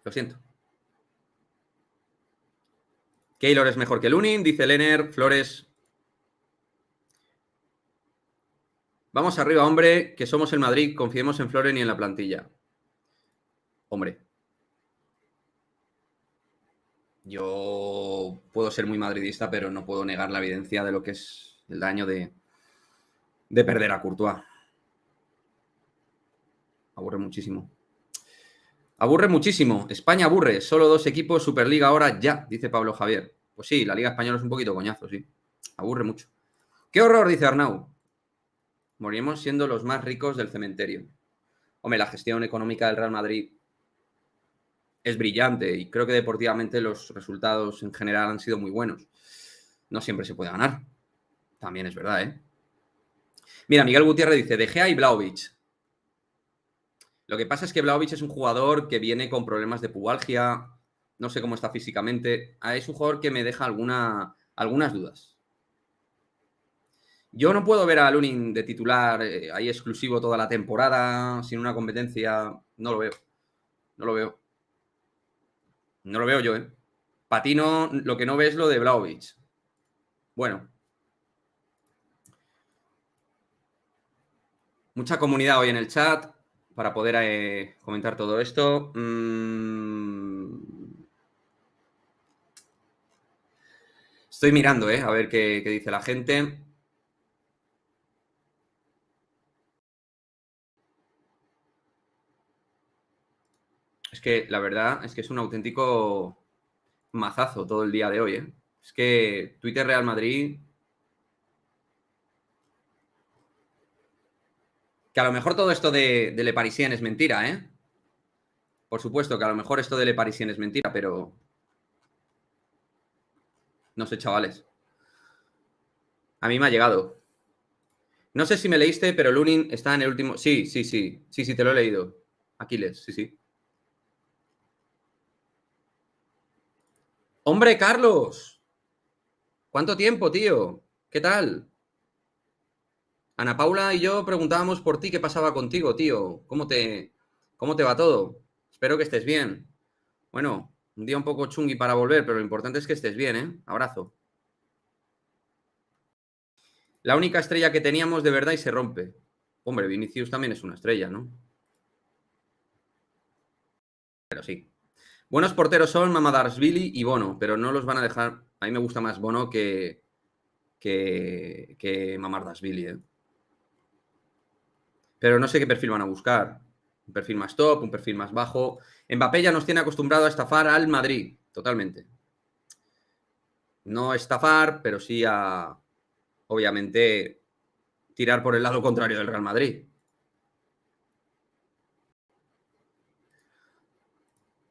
Lo siento. Keylor es mejor que Lunin, dice Lener. Flores. Vamos arriba, hombre, que somos el Madrid. Confiemos en Flores ni en la plantilla. Hombre. Yo puedo ser muy madridista, pero no puedo negar la evidencia de lo que es el daño de perder a Courtois. Aburre muchísimo. Aburre muchísimo. España aburre. Solo 2 equipos, Superliga ahora ya, dice Pablo Javier. Pues sí, la Liga Española es un poquito coñazo, sí. Aburre mucho. ¡Qué horror!, dice Arnau. Moriremos siendo los más ricos del cementerio. Hombre, la gestión económica del Real Madrid es brillante y creo que deportivamente los resultados en general han sido muy buenos. No siempre se puede ganar. También es verdad, ¿eh? Mira, Miguel Gutiérrez dice, De Gea y Vlahovic. Lo que pasa es que Vlahovic es un jugador que viene con problemas de pubalgia, no sé cómo está físicamente. Es un jugador que me deja algunas dudas. Yo no puedo ver a Lunin de titular ahí exclusivo toda la temporada, sin una competencia. No lo veo. No lo veo. No lo veo yo, ¿eh? Patino, lo que no ve es lo de Vlahovic. Bueno. Mucha comunidad hoy en el chat para poder comentar todo esto. Estoy mirando, a ver qué dice la gente. Es que la verdad es que es un auténtico mazazo todo el día de hoy, ¿eh? Es que Twitter Real Madrid... Que a lo mejor todo esto de Le Parisien es mentira, ¿eh? Por supuesto que a lo mejor esto de Le Parisien es mentira, pero... No sé, chavales. A mí me ha llegado. No sé si me leíste, pero Lunin está en el último... Sí, te lo he leído. Aquiles, sí. ¡Hombre, Carlos! ¿Cuánto tiempo, tío? ¿Qué tal? Ana Paula y yo preguntábamos por ti, qué pasaba contigo, tío. ¿Cómo te va todo? Espero que estés bien. Bueno, un día un poco chungui para volver, pero lo importante es que estés bien, ¿eh? Abrazo. La única estrella que teníamos de verdad y se rompe. Hombre, Vinicius también es una estrella, ¿no? Pero sí. Buenos porteros son Mamardashvili y Bono, pero no los van a dejar. A mí me gusta más Bono que Mamardashvili, ¿eh? Pero no sé qué perfil van a buscar. Un perfil más top, un perfil más bajo. Mbappé ya nos tiene acostumbrado a estafar al Madrid, totalmente. No estafar, pero sí a, obviamente, tirar por el lado contrario del Real Madrid.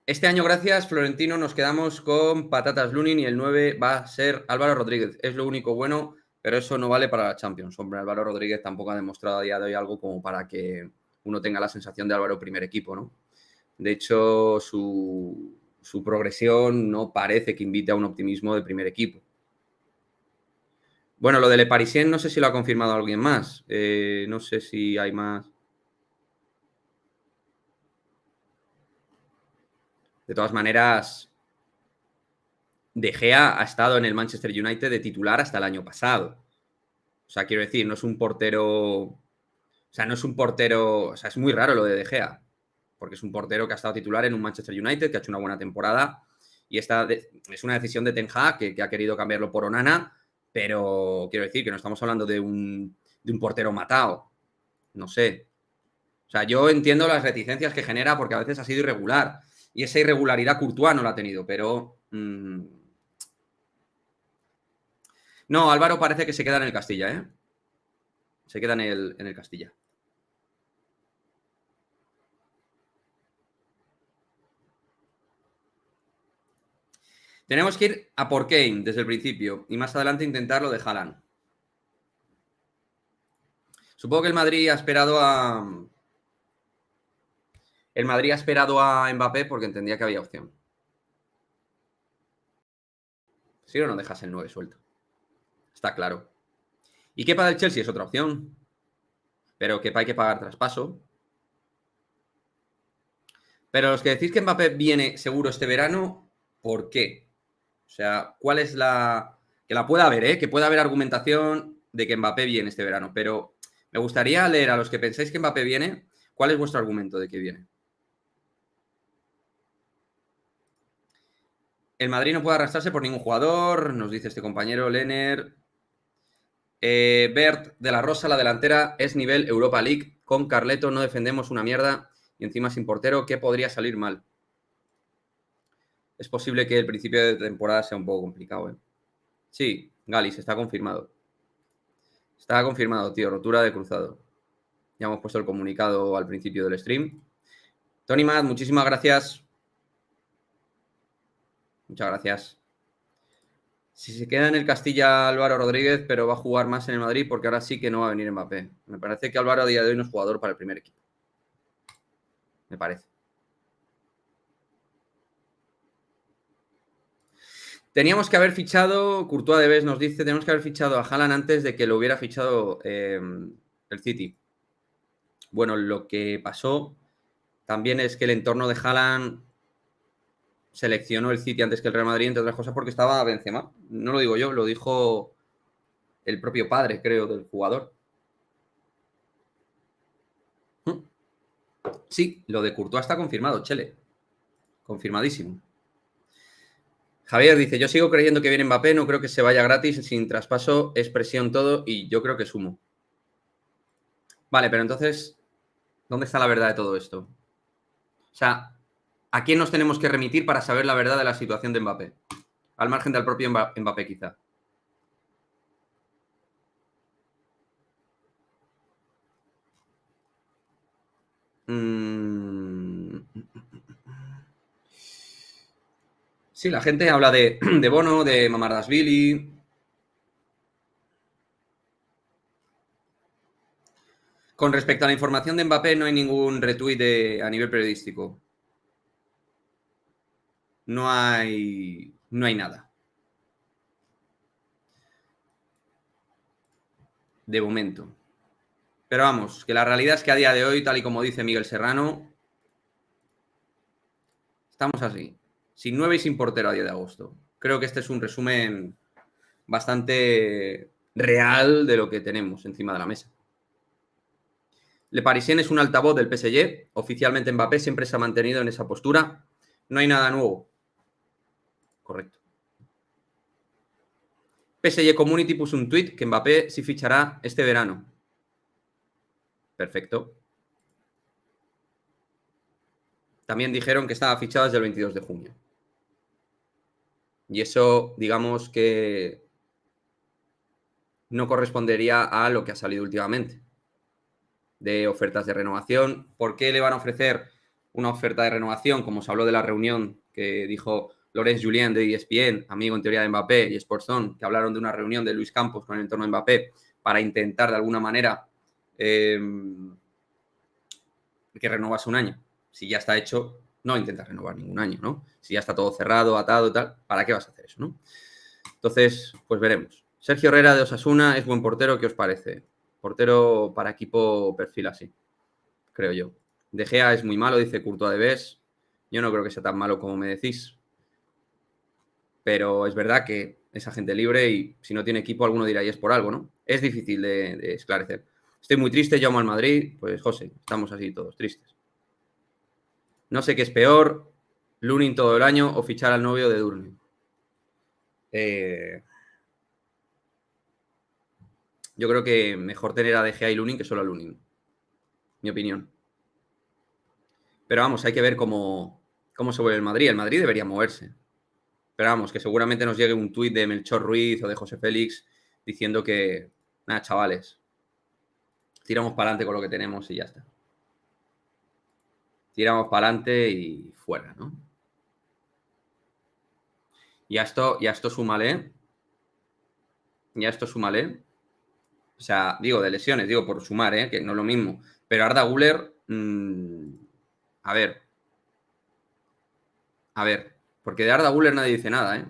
Este año, gracias, Florentino, nos quedamos con patatas Lunin y el 9 va a ser Álvaro Rodríguez. Es lo único bueno, pero eso no vale para la Champions. Hombre, Álvaro Rodríguez tampoco ha demostrado a día de hoy algo como para que uno tenga la sensación de Álvaro primer equipo, ¿no? De hecho, su progresión no parece que invite a un optimismo de primer equipo. Bueno, lo de Le Parisien no sé si lo ha confirmado alguien más. No sé si hay más. De todas maneras, De Gea ha estado en el Manchester United de titular hasta el año pasado. O sea, quiero decir, no es un portero... O sea, no es un portero... O sea, es muy raro lo de Gea. Porque es un portero que ha estado titular en un Manchester United, que ha hecho una buena temporada. Y esta es una decisión de Ten Hag que ha querido cambiarlo por Onana. Pero quiero decir que no estamos hablando de un portero matado. No sé. O sea, yo entiendo las reticencias que genera porque a veces ha sido irregular. Y esa irregularidad Courtois no la ha tenido, pero... No, Álvaro parece que se queda en el Castilla, ¿eh? Se queda en el Castilla. Tenemos que ir a por Kane desde el principio y más adelante intentar lo de Haaland. Supongo que el Madrid ha esperado a... El Madrid ha esperado a Mbappé porque entendía que había opción. Si no, no dejas el 9 suelto. Está claro. Y Kepa del Chelsea es otra opción. Pero Kepa hay que pagar traspaso. Pero los que decís que Mbappé viene seguro este verano, ¿por qué? O sea, ¿cuál es la...? Que la pueda haber, ¿eh? Que pueda haber argumentación de que Mbappé viene este verano. Pero me gustaría leer a los que pensáis que Mbappé viene, ¿cuál es vuestro argumento de que viene? El Madrid no puede arrastrarse por ningún jugador, nos dice este compañero Lener. Bert de la Rosa, la delantera es nivel Europa League. Con Carleto no defendemos una mierda y encima sin portero, ¿qué podría salir mal? Es posible que el principio de temporada sea un poco complicado, ¿eh? Sí, Galis, está confirmado. Está confirmado, tío, rotura de cruzado. Ya hemos puesto el comunicado al principio del stream. Tony Matt, muchísimas gracias. Muchas gracias. Si se queda en el Castilla Álvaro Rodríguez, pero va a jugar más en el Madrid porque ahora sí que no va a venir Mbappé. Me parece que Álvaro a día de hoy no es jugador para el primer equipo. Me parece. Teníamos que haber fichado, Courtois de Bes nos dice, tenemos que haber fichado a Haaland antes de que lo hubiera fichado el City. Bueno, lo que pasó también es que el entorno de Haaland seleccionó el City antes que el Real Madrid, entre otras cosas, porque estaba Benzema. No lo digo yo, lo dijo el propio padre, creo, del jugador. Sí, lo de Courtois está confirmado, Chele. Confirmadísimo. Javier dice, yo sigo creyendo que viene Mbappé, no creo que se vaya gratis, sin traspaso, es presión todo y yo creo que sumo. Vale, pero entonces, ¿dónde está la verdad de todo esto? O sea, ¿A quién nos tenemos que remitir para saber la verdad de la situación de Mbappé? Al margen del propio Mbappé, quizá. Sí, la gente habla de Bono, de Mamardashvili. Con respecto a la información de Mbappé, no hay ningún retweet a nivel periodístico. No hay nada. De momento. Pero vamos, que la realidad es que a día de hoy, tal y como dice Miguel Serrano, estamos así. Sin 9 y sin portero a día de agosto. Creo que este es un resumen bastante real de lo que tenemos encima de la mesa. Le Parisien es un altavoz del PSG. Oficialmente Mbappé siempre se ha mantenido en esa postura. No hay nada nuevo. Correcto. PSG Community puso un tweet que Mbappé sí fichará este verano. Perfecto. También dijeron que estaba fichado desde el 22 de junio. Y eso, digamos que no correspondería a lo que ha salido últimamente de ofertas de renovación. ¿Por qué le van a ofrecer una oferta de renovación? Como se habló de la reunión que dijo Laurence Julien de ESPN, amigo en teoría de Mbappé, y Sportson, que hablaron de una reunión de Luis Campos con el entorno de Mbappé para intentar de alguna manera que renovase un año. Si ya está hecho, no intentas renovar ningún año, ¿no? Si ya está todo cerrado, atado y tal, ¿para qué vas a hacer eso, no? Entonces, pues veremos. Sergio Herrera de Osasuna es buen portero, ¿qué os parece? Portero para equipo perfil así, creo yo. De Gea es muy malo, dice Courtois de Bes. Yo no creo que sea tan malo como me decís. Pero es verdad que es agente libre y si no tiene equipo, alguno dirá, y es por algo, ¿no? Es difícil de esclarecer. Estoy muy triste, llamo al Madrid. Pues, José, estamos así todos tristes. No sé qué es peor, Lunin todo el año o fichar al novio de Durne. Yo creo que mejor tener a De Gea y Lunin que solo a Lunin. Mi opinión. Pero vamos, hay que ver cómo se vuelve el Madrid. El Madrid debería moverse. Pero vamos, que seguramente nos llegue un tuit de Melchor Ruiz o de José Félix diciendo que, nada, chavales, tiramos para adelante con lo que tenemos y ya está. Tiramos para adelante y fuera, ¿no? Y a esto súmale. O sea, digo, de lesiones, digo por sumar, que no es lo mismo. Pero Arda Güler, a ver, porque de Arda Güler nadie dice nada, ¿eh?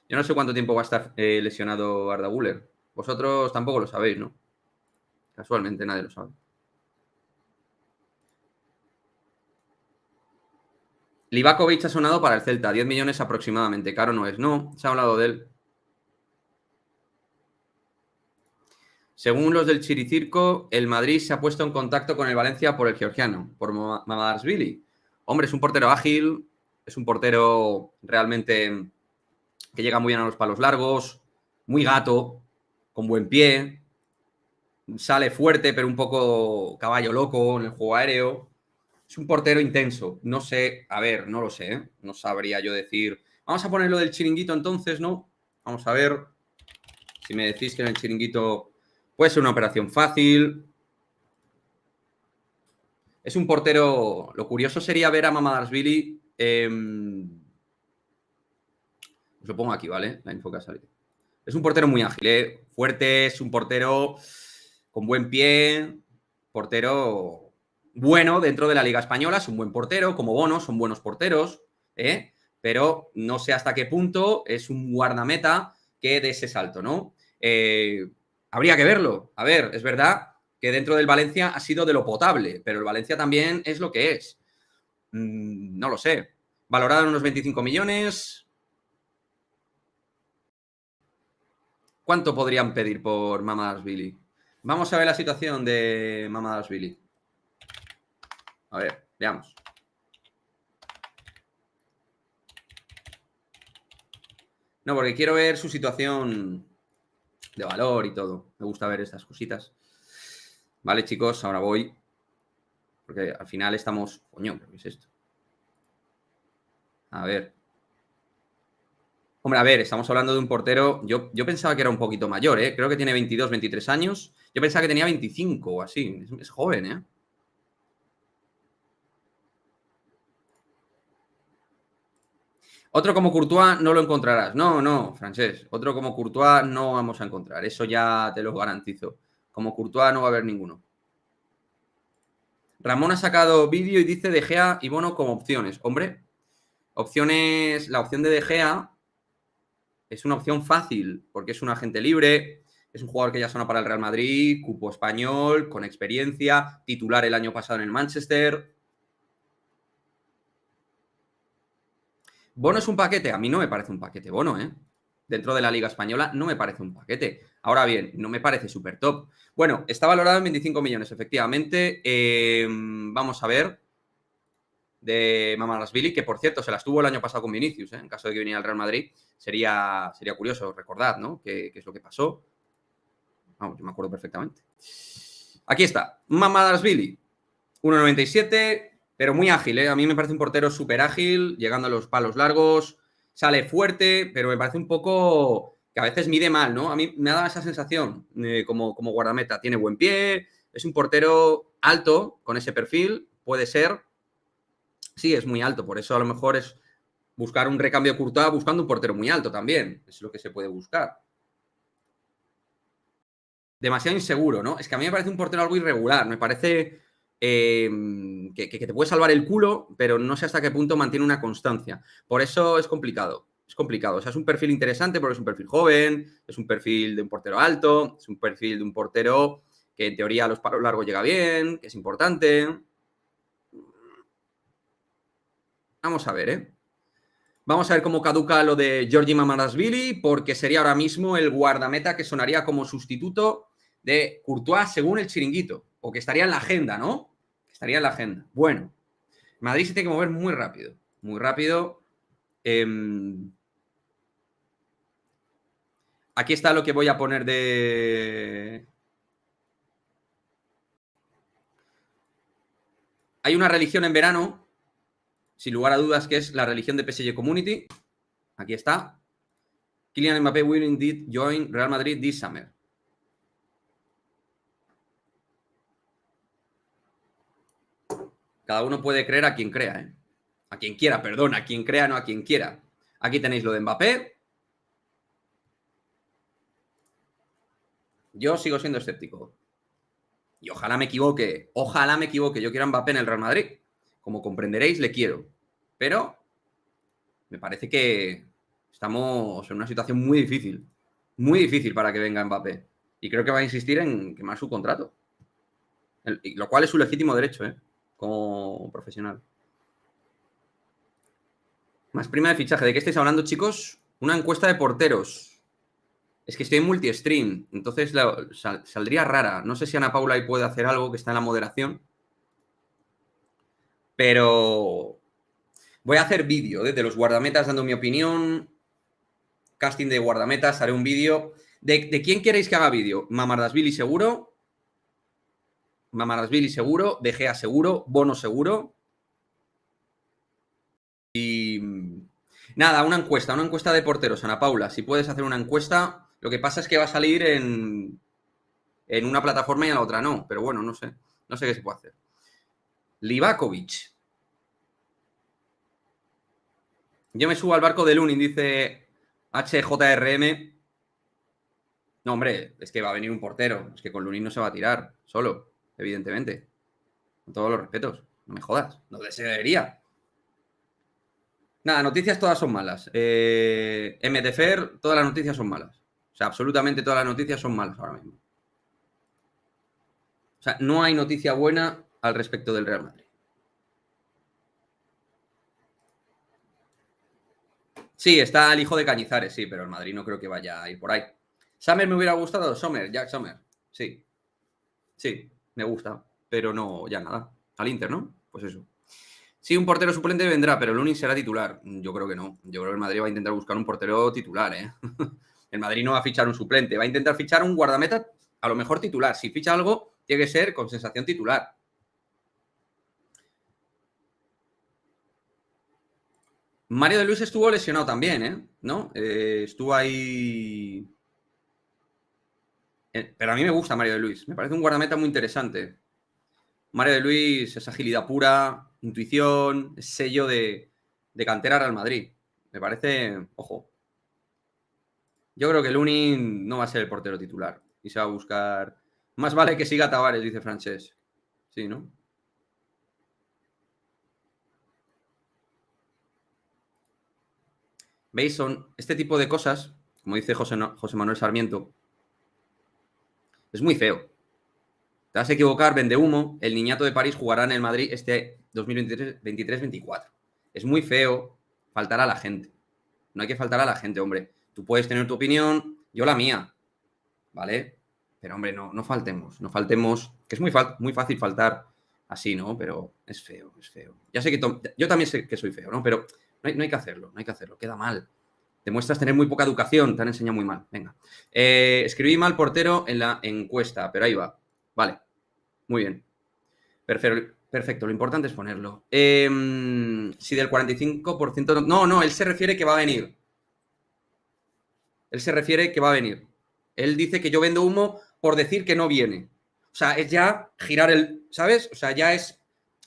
Yo no sé cuánto tiempo va a estar lesionado Arda Güler. Vosotros tampoco lo sabéis, ¿no? Casualmente nadie lo sabe. Livakovic ha sonado para el Celta, 10 millones aproximadamente. Caro no es. No, se ha hablado de él. Según los del Chiricirco, el Madrid se ha puesto en contacto con el Valencia por el georgiano, por Mamardashvili. Hombre, es un portero ágil, es un portero realmente que llega muy bien a los palos largos, muy gato, con buen pie, sale fuerte pero un poco caballo loco en el juego aéreo. Es un portero intenso. No sé, a ver, no lo sé, ¿eh? No sabría yo decir. Vamos a ponerlo del Chiringuito entonces, ¿no? Vamos a ver si me decís que en el Chiringuito puede ser una operación fácil. Es un portero. Lo curioso sería ver a Mamardashvili. Os lo pongo aquí, ¿vale? La info que ha salido. Es un portero muy ágil, ¿eh? Fuerte, es un portero con buen pie, portero bueno dentro de la Liga Española, es un buen portero, como Bono, son buenos porteros, ¿eh? Pero no sé hasta qué punto es un guardameta que dé ese salto, ¿no? Habría que verlo. A ver, es verdad que dentro del Valencia ha sido de lo potable, pero el Valencia también es lo que es. No lo sé. Valorado en unos 25 millones. ¿Cuánto podrían pedir por Mamardashvili? Vamos a ver la situación de Mamardashvili. A ver, veamos. No, porque quiero ver su situación de valor y todo. Me gusta ver estas cositas. Vale, chicos, ahora voy. Porque al final estamos... Coño, ¿qué es esto? A ver. Hombre, a ver, estamos hablando de un portero. Yo pensaba que era un poquito mayor, ¿eh? Creo que tiene 22, 23 años. Yo pensaba que tenía 25 o así. Es joven, ¿eh? Otro como Courtois no lo encontrarás. No, no, Francés. Otro como Courtois no vamos a encontrar. Eso ya te lo garantizo. Como Courtois no va a haber ninguno. Ramón ha sacado vídeo y dice De Gea y Bono como opciones. Hombre, opciones. La opción de De Gea es una opción fácil porque es un agente libre. Es un jugador que ya suena para el Real Madrid, cupo español, con experiencia, titular el año pasado en el Manchester. Bono es un paquete. A mí no me parece un paquete Bono, ¿eh? Dentro de la Liga Española no me parece un paquete. Ahora bien, no me parece súper top. Bueno, está valorado en 25 millones, efectivamente. Vamos a ver. De Mamardashvili, que por cierto se las tuvo el año pasado con Vinicius, ¿eh? En caso de que viniera al Real Madrid. Sería curioso recordar, ¿no? ¿Qué es lo que pasó? Vamos, yo me acuerdo perfectamente. Aquí está. Mamardashvili. 1,97, pero muy ágil, ¿eh? A mí me parece un portero súper ágil, llegando a los palos largos, sale fuerte, pero me parece un poco que a veces mide mal, ¿no? A mí me ha dado esa sensación como guardameta. Tiene buen pie, es un portero alto con ese perfil, puede ser. Sí, es muy alto, por eso a lo mejor es buscar un recambio de Courtois buscando un portero muy alto también. Es lo que se puede buscar. Demasiado inseguro, ¿no? Es que a mí me parece un portero algo irregular. Me parece que te puede salvar el culo, pero no sé hasta qué punto mantiene una constancia. Por eso es complicado. Es complicado. O sea, es un perfil interesante porque es un perfil joven, es un perfil de un portero alto, es un perfil de un portero que en teoría a los palos largos llega bien, que es importante. Vamos a ver, ¿eh? Vamos a ver cómo caduca lo de Giorgi Mamardashvili, porque sería ahora mismo el guardameta que sonaría como sustituto de Courtois según el chiringuito, o que estaría en la agenda, ¿no? Estaría en la agenda. Bueno, Madrid se tiene que mover muy rápido, muy rápido. Aquí está lo que voy a poner de... Hay una religión en verano, sin lugar a dudas, que es la religión de PSG Community. Aquí está. Kylian Mbappé will indeed join Real Madrid this summer. Cada uno puede creer a quien crea, ¿eh? A quien quiera, perdón, a quien crea, no a quien quiera. Aquí tenéis lo de Mbappé. Yo sigo siendo escéptico. Y ojalá me equivoque. Ojalá me equivoque. Yo quiero a Mbappé en el Real Madrid. Como comprenderéis, le quiero. Pero me parece que estamos en una situación muy difícil. Muy difícil para que venga Mbappé. Y creo que va a insistir en quemar su contrato. Lo cual es su legítimo derecho, ¿eh? Como profesional. Más prima de fichaje. ¿De qué estáis hablando, chicos? Una encuesta de porteros. Es que estoy en multi-stream, entonces saldría rara. No sé si Ana Paula ahí puede hacer algo, que está en la moderación. Pero voy a hacer vídeo de los guardametas dando mi opinión. Casting de guardametas, haré un vídeo. ¿De quién queréis que haga vídeo? Mamardashvili seguro. Mamardashvili seguro. De Gea seguro. Bono seguro. Y nada, una encuesta de porteros, Ana Paula. Si puedes hacer una encuesta, lo que pasa es que va a salir en una plataforma y en la otra no. Pero bueno, no sé. No sé qué se puede hacer. Livakovic. Yo me subo al barco de Lunin, dice HJRM. No, hombre, es que va a venir un portero. Es que con Lunin no se va a tirar solo, evidentemente. Con todos los respetos. No me jodas. No debería. Nada, noticias todas son malas. MDFer, todas las noticias son malas. O sea, absolutamente todas las noticias son malas ahora mismo. O sea, no hay noticia buena al respecto del Real Madrid. Sí, está el hijo de Cañizares, sí, pero el Madrid no creo que vaya a ir por ahí. Summer me hubiera gustado, Jack Summer. Sí, sí, me gusta, pero no, ya nada. Al Inter, ¿no? Pues eso. Sí, un portero suplente vendrá, pero Lunin será titular. Yo creo que no. Yo creo que el Madrid va a intentar buscar un portero titular, ¿eh? El Madrid no va a fichar un suplente, va a intentar fichar un guardameta, a lo mejor titular. Si ficha algo, tiene que ser con sensación titular. Mario de Luis estuvo lesionado también, ¿eh? ¿No? Estuvo ahí... Pero a mí me gusta Mario de Luis. Me parece un guardameta muy interesante. Mario de Luis es agilidad pura, intuición, es sello de cantera Real Madrid. Me parece... Ojo. Yo creo que Lunin no va a ser el portero titular. Y se va a buscar... Más vale que siga Tavares, dice Francesc. Sí, ¿no? ¿Veis? Son este tipo de cosas, como dice José Manuel Sarmiento, es muy feo. Te vas a equivocar, vende humo. El niñato de París jugará en el Madrid este 2023-24. Es muy feo faltar a la gente. No hay que faltar a la gente, hombre. Tú puedes tener tu opinión, yo la mía. ¿Vale? Pero, hombre, no faltemos. No faltemos. Que es muy fácil faltar así, ¿no? Pero es feo, es feo. Ya sé que yo también sé que soy feo, ¿no? Pero no hay que hacerlo, no hay que hacerlo. Queda mal. Demuestras tener muy poca educación, te han enseñado muy mal. Venga. Escribí mal portero en la encuesta, pero ahí va. Vale. Muy bien. Perfecto. Lo importante es ponerlo. Si del 45%... No, él se refiere que va a venir. Él se refiere que va a venir. Él dice que yo vendo humo por decir que no viene. O sea, es ya girar el... ¿Sabes? O sea, ya es...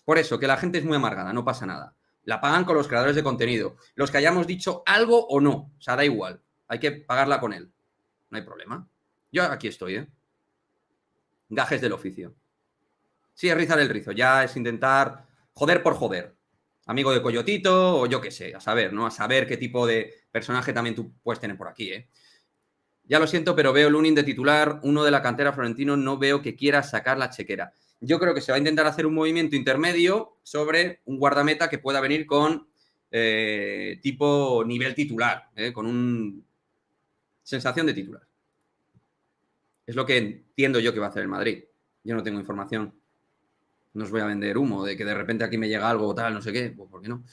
Por eso, que la gente es muy amargada, no pasa nada. La pagan con los creadores de contenido. Los que hayamos dicho algo o no. O sea, da igual. Hay que pagarla con él. No hay problema. Yo aquí estoy, ¿eh? Gajes del oficio. Sí, es rizar el rizo. Ya es intentar joder por joder. Amigo de Coyotito o yo qué sé. A saber, ¿no? A saber qué tipo de personaje también tú puedes tener por aquí, ¿eh? Ya lo siento, pero veo Lunin de titular, uno de la cantera Florentino, no veo que quiera sacar la chequera. Yo creo que se va a intentar hacer un movimiento intermedio sobre un guardameta que pueda venir con tipo nivel titular, con un sensación de titular. Es lo que entiendo yo que va a hacer el Madrid. Yo no tengo información. No os voy a vender humo de que de repente aquí me llega algo o tal, no sé qué. Pues, ¿por qué no?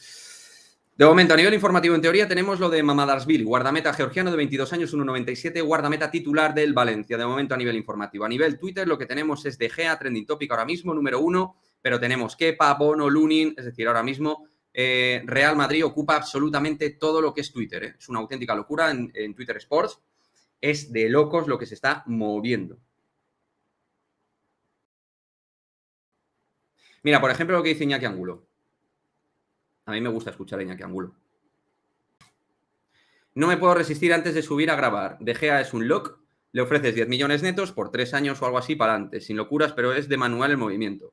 De momento, a nivel informativo, en teoría, tenemos lo de Mamadarsvili, guardameta georgiano de 22 años, 1,97, guardameta titular del Valencia, de momento a nivel informativo. A nivel Twitter, lo que tenemos es De Gea, trending topic ahora mismo, número 1, pero tenemos Kepa, Bono, Lunin, es decir, ahora mismo Real Madrid ocupa absolutamente todo lo que es Twitter. Es una auténtica locura en Twitter Sports. Es de locos lo que se está moviendo. Mira, por ejemplo, lo que dice Iñaki Angulo. A mí me gusta escuchar a Iñaki Angulo. No me puedo resistir antes de subir a grabar. De Gea es un lock, le ofreces 10 millones netos por 3 años o algo así para adelante, sin locuras, pero es de manual el movimiento.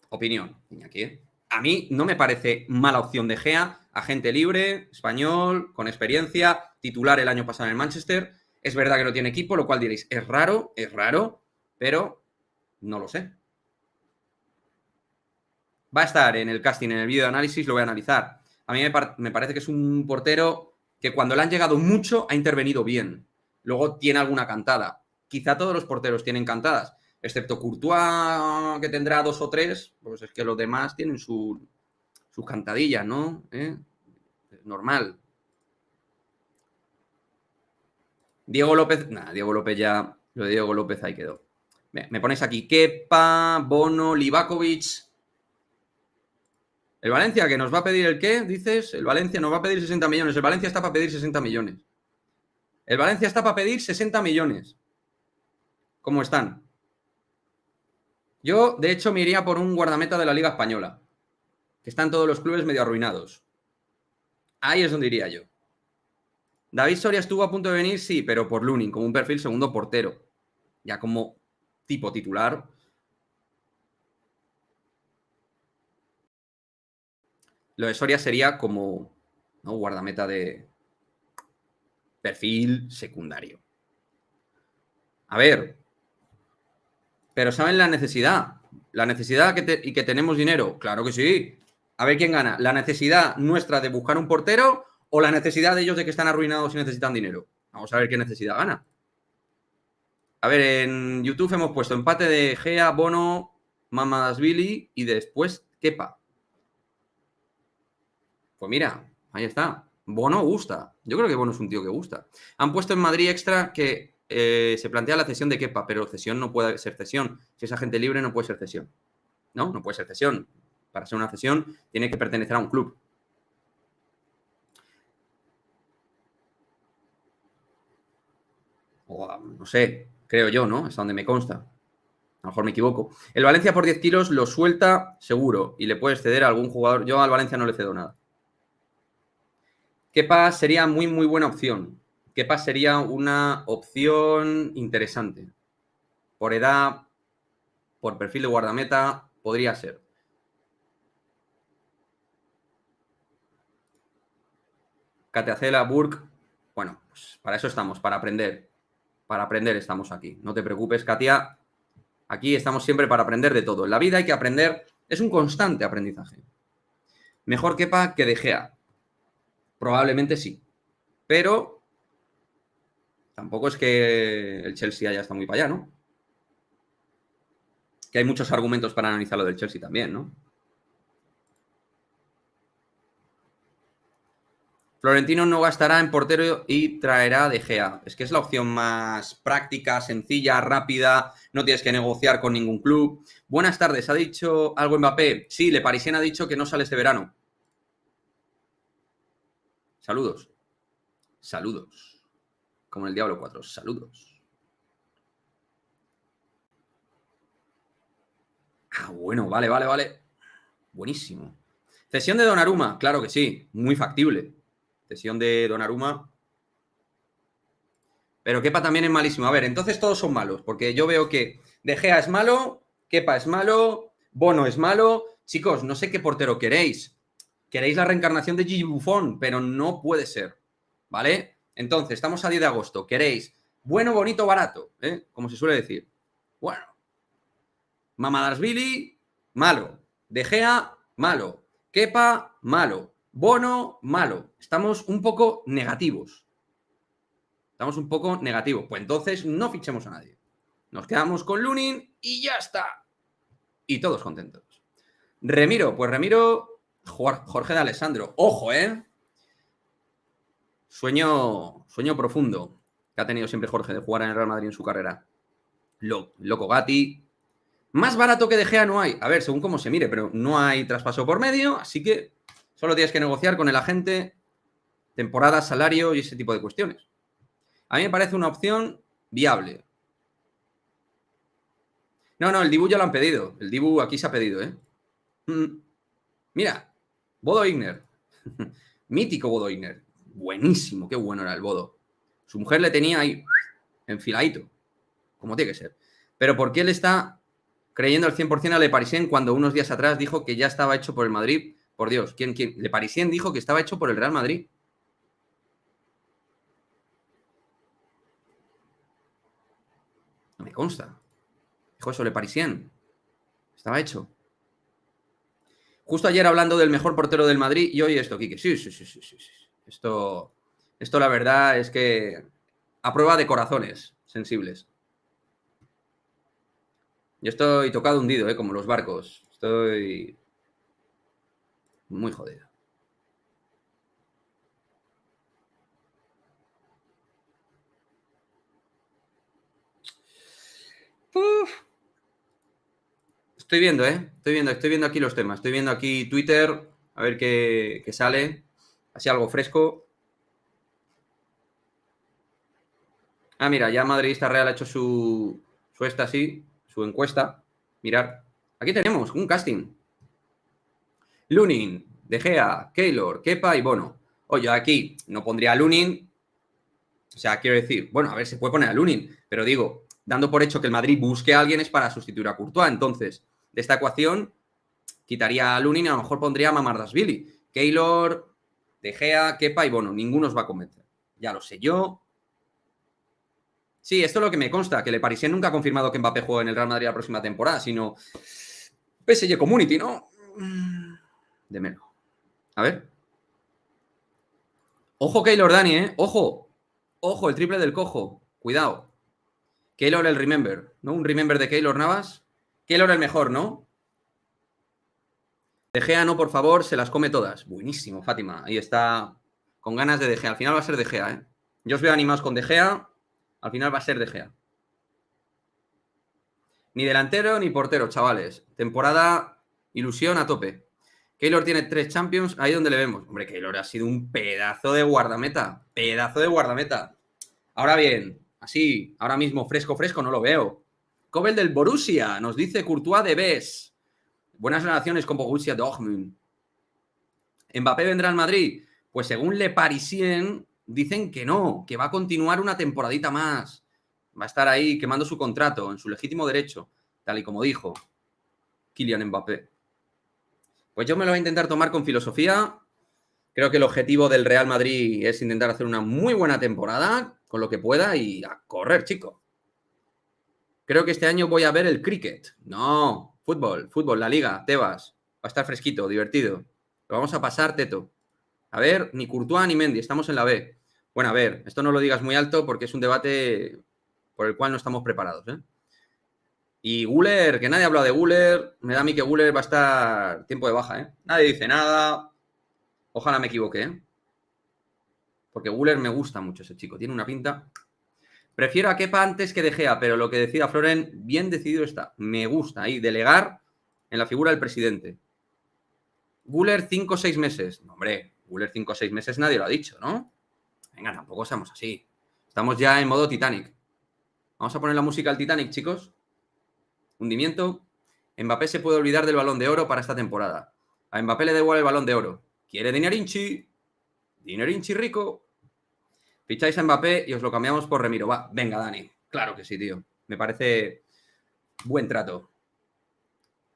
Opinión, Iñaki, ¿eh? A mí no me parece mala opción De Gea, agente libre, español, con experiencia, titular el año pasado en el Manchester. Es verdad que no tiene equipo, lo cual diréis, es raro, pero no lo sé. Va a estar en el casting, en el vídeo de análisis, lo voy a analizar. A mí me parece que es un portero que cuando le han llegado mucho ha intervenido bien. Luego tiene alguna cantada. Quizá todos los porteros tienen cantadas, excepto Courtois, que tendrá 2 o 3, pues es que los demás tienen sus cantadillas, ¿no? Normal. Diego López, nada, Diego López ya, lo de Diego López ahí quedó. Me ponéis aquí Kepa, Bono, Livakovic. El Valencia, que nos va a pedir el qué, dices, el Valencia nos va a pedir 60 millones. El Valencia está para pedir 60 millones. El Valencia está para pedir 60 millones. ¿Cómo están? Yo, de hecho, me iría por un guardameta de la Liga Española, que están todos los clubes medio arruinados. Ahí es donde iría yo. David Soria estuvo a punto de venir, sí, pero por Lunin, como un perfil segundo portero. Ya como tipo titular. Lo de Soria sería como, ¿no?, guardameta de perfil secundario. A ver, pero ¿saben la necesidad? La necesidad y que tenemos dinero. Claro que sí. A ver quién gana. ¿La necesidad nuestra de buscar un portero o la necesidad de ellos de que están arruinados y necesitan dinero? Vamos a ver qué necesidad gana. A ver, en YouTube hemos puesto empate de Gea, Bono, Mamadarsvili y después Kepa. Pues mira, ahí está. Bono gusta. Yo creo que Bono es un tío que gusta. Han puesto en Madrid Extra que se plantea la cesión de Kepa, pero cesión no puede ser cesión. Si es agente libre, no puede ser cesión. ¿no? No puede ser cesión. Para ser una cesión tiene que pertenecer a un club. O no sé, creo yo, ¿no? Es donde me consta. A lo mejor me equivoco. El Valencia por 10 kilos lo suelta seguro y le puedes ceder a algún jugador. Yo al Valencia no le cedo nada. Kepa sería muy, muy buena opción. Kepa sería una opción interesante. Por edad, por perfil de guardameta, podría ser. Cateacela, Burke. Bueno, pues para eso estamos, para aprender. Para aprender estamos aquí. No te preocupes, Katia. Aquí estamos siempre para aprender de todo. En la vida hay que aprender. Es un constante aprendizaje. Mejor Kepa que De Gea. Probablemente sí. Pero tampoco es que el Chelsea ya está muy para allá, ¿no? Que hay muchos argumentos para analizar lo del Chelsea también, ¿no? Florentino no gastará en portero y traerá De Gea. Es que es la opción más práctica, sencilla, rápida. No tienes que negociar con ningún club. Buenas tardes. ¿Ha dicho algo Mbappé? Sí, Le Parisien ha dicho que no sale este verano. Saludos. Saludos. Como en el Diablo 4. Saludos. Ah, bueno. Vale. Buenísimo. Cesión de Donnarumma. Claro que sí. Muy factible. Cesión de Donnarumma. Pero Kepa también es malísimo. A ver, entonces todos son malos. Porque yo veo que De Gea es malo, Kepa es malo, Bono es malo. Chicos, no sé qué portero queréis. Queréis la reencarnación de Gigi Buffon, pero no puede ser. ¿Vale? Entonces, estamos a 10 de agosto. Queréis bueno, bonito, barato. Como se suele decir. Bueno. Mamadashvili, malo. De Gea, malo. Kepa, malo. Bono, malo. Estamos un poco negativos. Pues entonces no fichemos a nadie. Nos quedamos con Lunin y ya está. Y todos contentos. Remiro, pues Remiro, Jorge de Alessandro. Ojo, Sueño profundo que ha tenido siempre Jorge de jugar en el Real Madrid en su carrera. Loco Gatti. Más barato que De Gea no hay. A ver, según cómo se mire, pero no hay traspaso por medio, así que solo tienes que negociar con el agente, temporada, salario y ese tipo de cuestiones. A mí me parece una opción viable. No, el Dibu ya lo han pedido. El Dibu aquí se ha pedido, Mira, Bodo Igner. Mítico Bodo Igner. Buenísimo, qué bueno era el Bodo. Su mujer le tenía ahí enfiladito, como tiene que ser. Pero ¿por qué él está creyendo al 100% a Le Parisien cuando unos días atrás dijo que ya estaba hecho por el Madrid? Por Dios, ¿quién? Le Parisien dijo que estaba hecho por el Real Madrid. No me consta. Dijo eso Le Parisien. Estaba hecho. Justo ayer hablando del mejor portero del Madrid y hoy esto, Quique. Sí. Esto la verdad es que a prueba de corazones sensibles. Yo estoy tocado hundido, como los barcos. Estoy muy jodido. Uf. Estoy viendo, Estoy viendo aquí los temas. Estoy viendo aquí Twitter, a ver qué sale. Así algo fresco. Ah, mira, ya Madridista Real ha hecho su encuesta. Mirar. Aquí tenemos un casting. Lunin, De Gea, Keylor, Kepa y Bono. Oye, aquí no pondría a Lunin. O sea, quiero decir, bueno, a ver, se puede poner a Lunin, pero digo, dando por hecho que el Madrid busque a alguien es para sustituir a Courtois. Entonces, de esta ecuación, quitaría a Lunin y a lo mejor pondría a Mamardashvili. Keylor, De Gea, Kepa y Bono. Ninguno os va a convencer. Ya lo sé yo. Sí, esto es lo que me consta, que Le Parisien nunca ha confirmado que Mbappé juegue en el Real Madrid la próxima temporada, sino PSG Community, ¿no? De menos. A ver. Ojo Keylor Dani, Ojo. Ojo, el triple del cojo. Cuidado. Keylor el remember, ¿no? Un remember de Keylor Navas. Keylor el mejor, ¿no? De Gea no, por favor, se las come todas. Buenísimo, Fátima. Ahí está. Con ganas de Gea. Al final va a ser De Gea, Yo os veo animados con De Gea. Al final va a ser De Gea. Ni delantero ni portero, chavales. Temporada ilusión a tope. Keylor tiene 3 Champions, ahí donde le vemos. Hombre, Keylor ha sido un pedazo de guardameta. Pedazo de guardameta. Ahora bien, así, ahora mismo fresco, no lo veo. Kobel del Borussia, nos dice Courtois de Bes. Buenas relaciones con Borussia Dortmund. ¿Mbappé vendrá al Madrid? Pues según Le Parisien, dicen que no, que va a continuar una temporadita más. Va a estar ahí quemando su contrato en su legítimo derecho, tal y como dijo Kylian Mbappé. Pues yo me lo voy a intentar tomar con filosofía. Creo que el objetivo del Real Madrid es intentar hacer una muy buena temporada con lo que pueda y a correr, chico. Creo que este año voy a ver el cricket. No, fútbol, la liga, Tebas. Va a estar fresquito, divertido. Lo vamos a pasar, teto. A ver, ni Courtois ni Mendy, estamos en la B. Bueno, a ver, esto no lo digas muy alto porque es un debate por el cual no estamos preparados, ¿eh? Y Güler, que nadie ha hablado de Güler. Me da a mí que Güler va a estar tiempo de baja, ¿eh? Nadie dice nada. Ojalá me equivoque, ¿eh? Porque Güler me gusta mucho ese chico. Tiene una pinta. Prefiero a Kepa antes que De Gea, pero lo que decida Floren, bien decidido está. Me gusta ahí delegar en la figura del presidente. Güler 5 o 6 meses. No, hombre, Güler 5 o 6 meses nadie lo ha dicho, ¿no? Venga, tampoco seamos así. Estamos ya en modo Titanic. Vamos a poner la música al Titanic, chicos. Hundimiento. Mbappé se puede olvidar del Balón de Oro para esta temporada. A Mbappé le da igual el Balón de Oro. ¿Quiere dinerinchi? Dinerinchi rico. Ficháis a Mbappé y os lo cambiamos por Remiro. Va, venga, Dani. Claro que sí, tío. Me parece buen trato.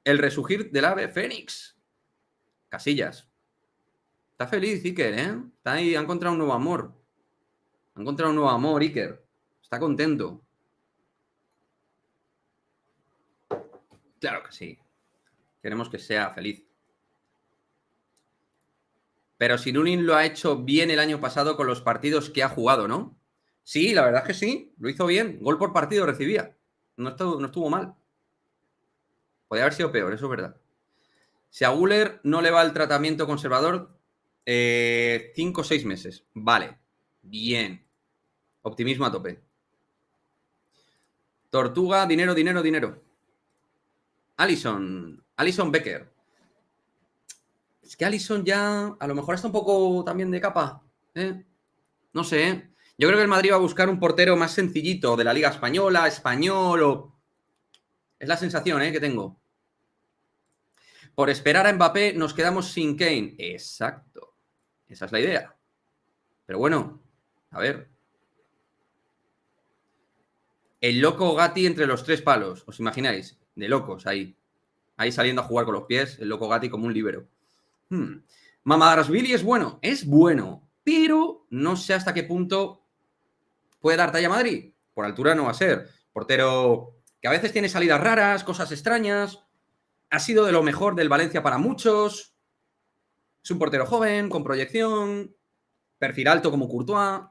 El resurgir del ave Fénix. Casillas. Está feliz Iker, ¿eh? Está ahí, ha encontrado un nuevo amor. Ha encontrado un nuevo amor, Iker. Está contento. Claro que sí. Queremos que sea feliz. Pero si Lunin lo ha hecho bien el año pasado con los partidos que ha jugado, ¿no? Sí, la verdad es que sí. Lo hizo bien. Gol por partido recibía. No estuvo mal. Podría haber sido peor, eso es verdad. Si a Güler no le va el tratamiento conservador, 5 o 6 meses. Vale. Bien. Optimismo a tope. Tortuga, dinero, dinero, dinero. Alisson Becker. Es que Alisson ya a lo mejor está un poco también de capa. No sé, ¿eh? Yo creo que el Madrid va a buscar un portero más sencillito de la Liga Española, español o... Es la sensación, que tengo. Por esperar a Mbappé nos quedamos sin Kane. Exacto. Esa es la idea. Pero bueno, a ver. El loco Gatti entre los 3 palos. ¿Os imagináis? De locos ahí. Ahí saliendo a jugar con los pies. El loco Gatti como un líbero. Mamadashvili es bueno. Es bueno. Pero no sé hasta qué punto puede dar talla a Madrid. Por altura no va a ser. Portero que a veces tiene salidas raras, cosas extrañas. Ha sido de lo mejor del Valencia para muchos. Es un portero joven, con proyección. Perfil alto como Courtois.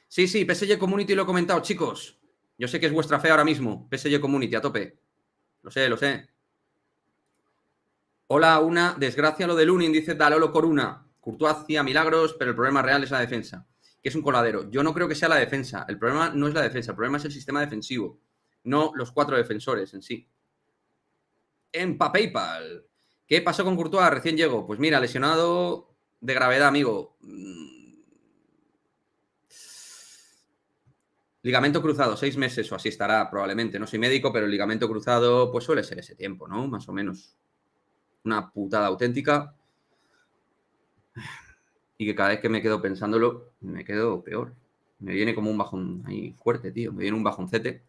Sí, PSG Community lo he comentado, chicos. Yo sé que es vuestra fe ahora mismo. PSG Community, a tope. Lo sé. Hola, una desgracia lo de Lunin, dice Dalolo Coruna. Courtois hacía milagros, pero el problema real es la defensa. Que es un coladero. Yo no creo que sea la defensa. El problema no es la defensa. El problema es el sistema defensivo. No los 4 defensores en sí. En PayPal. ¿Qué pasó con Courtois? Recién llegó. Pues mira, lesionado de gravedad, amigo. Ligamento cruzado, 6 meses o así estará probablemente. No soy médico, pero el ligamento cruzado pues suele ser ese tiempo, ¿no? Más o menos. Una putada auténtica. Y que cada vez que me quedo pensándolo, me quedo peor. Me viene como un bajón ahí fuerte, tío. Me viene un bajoncete.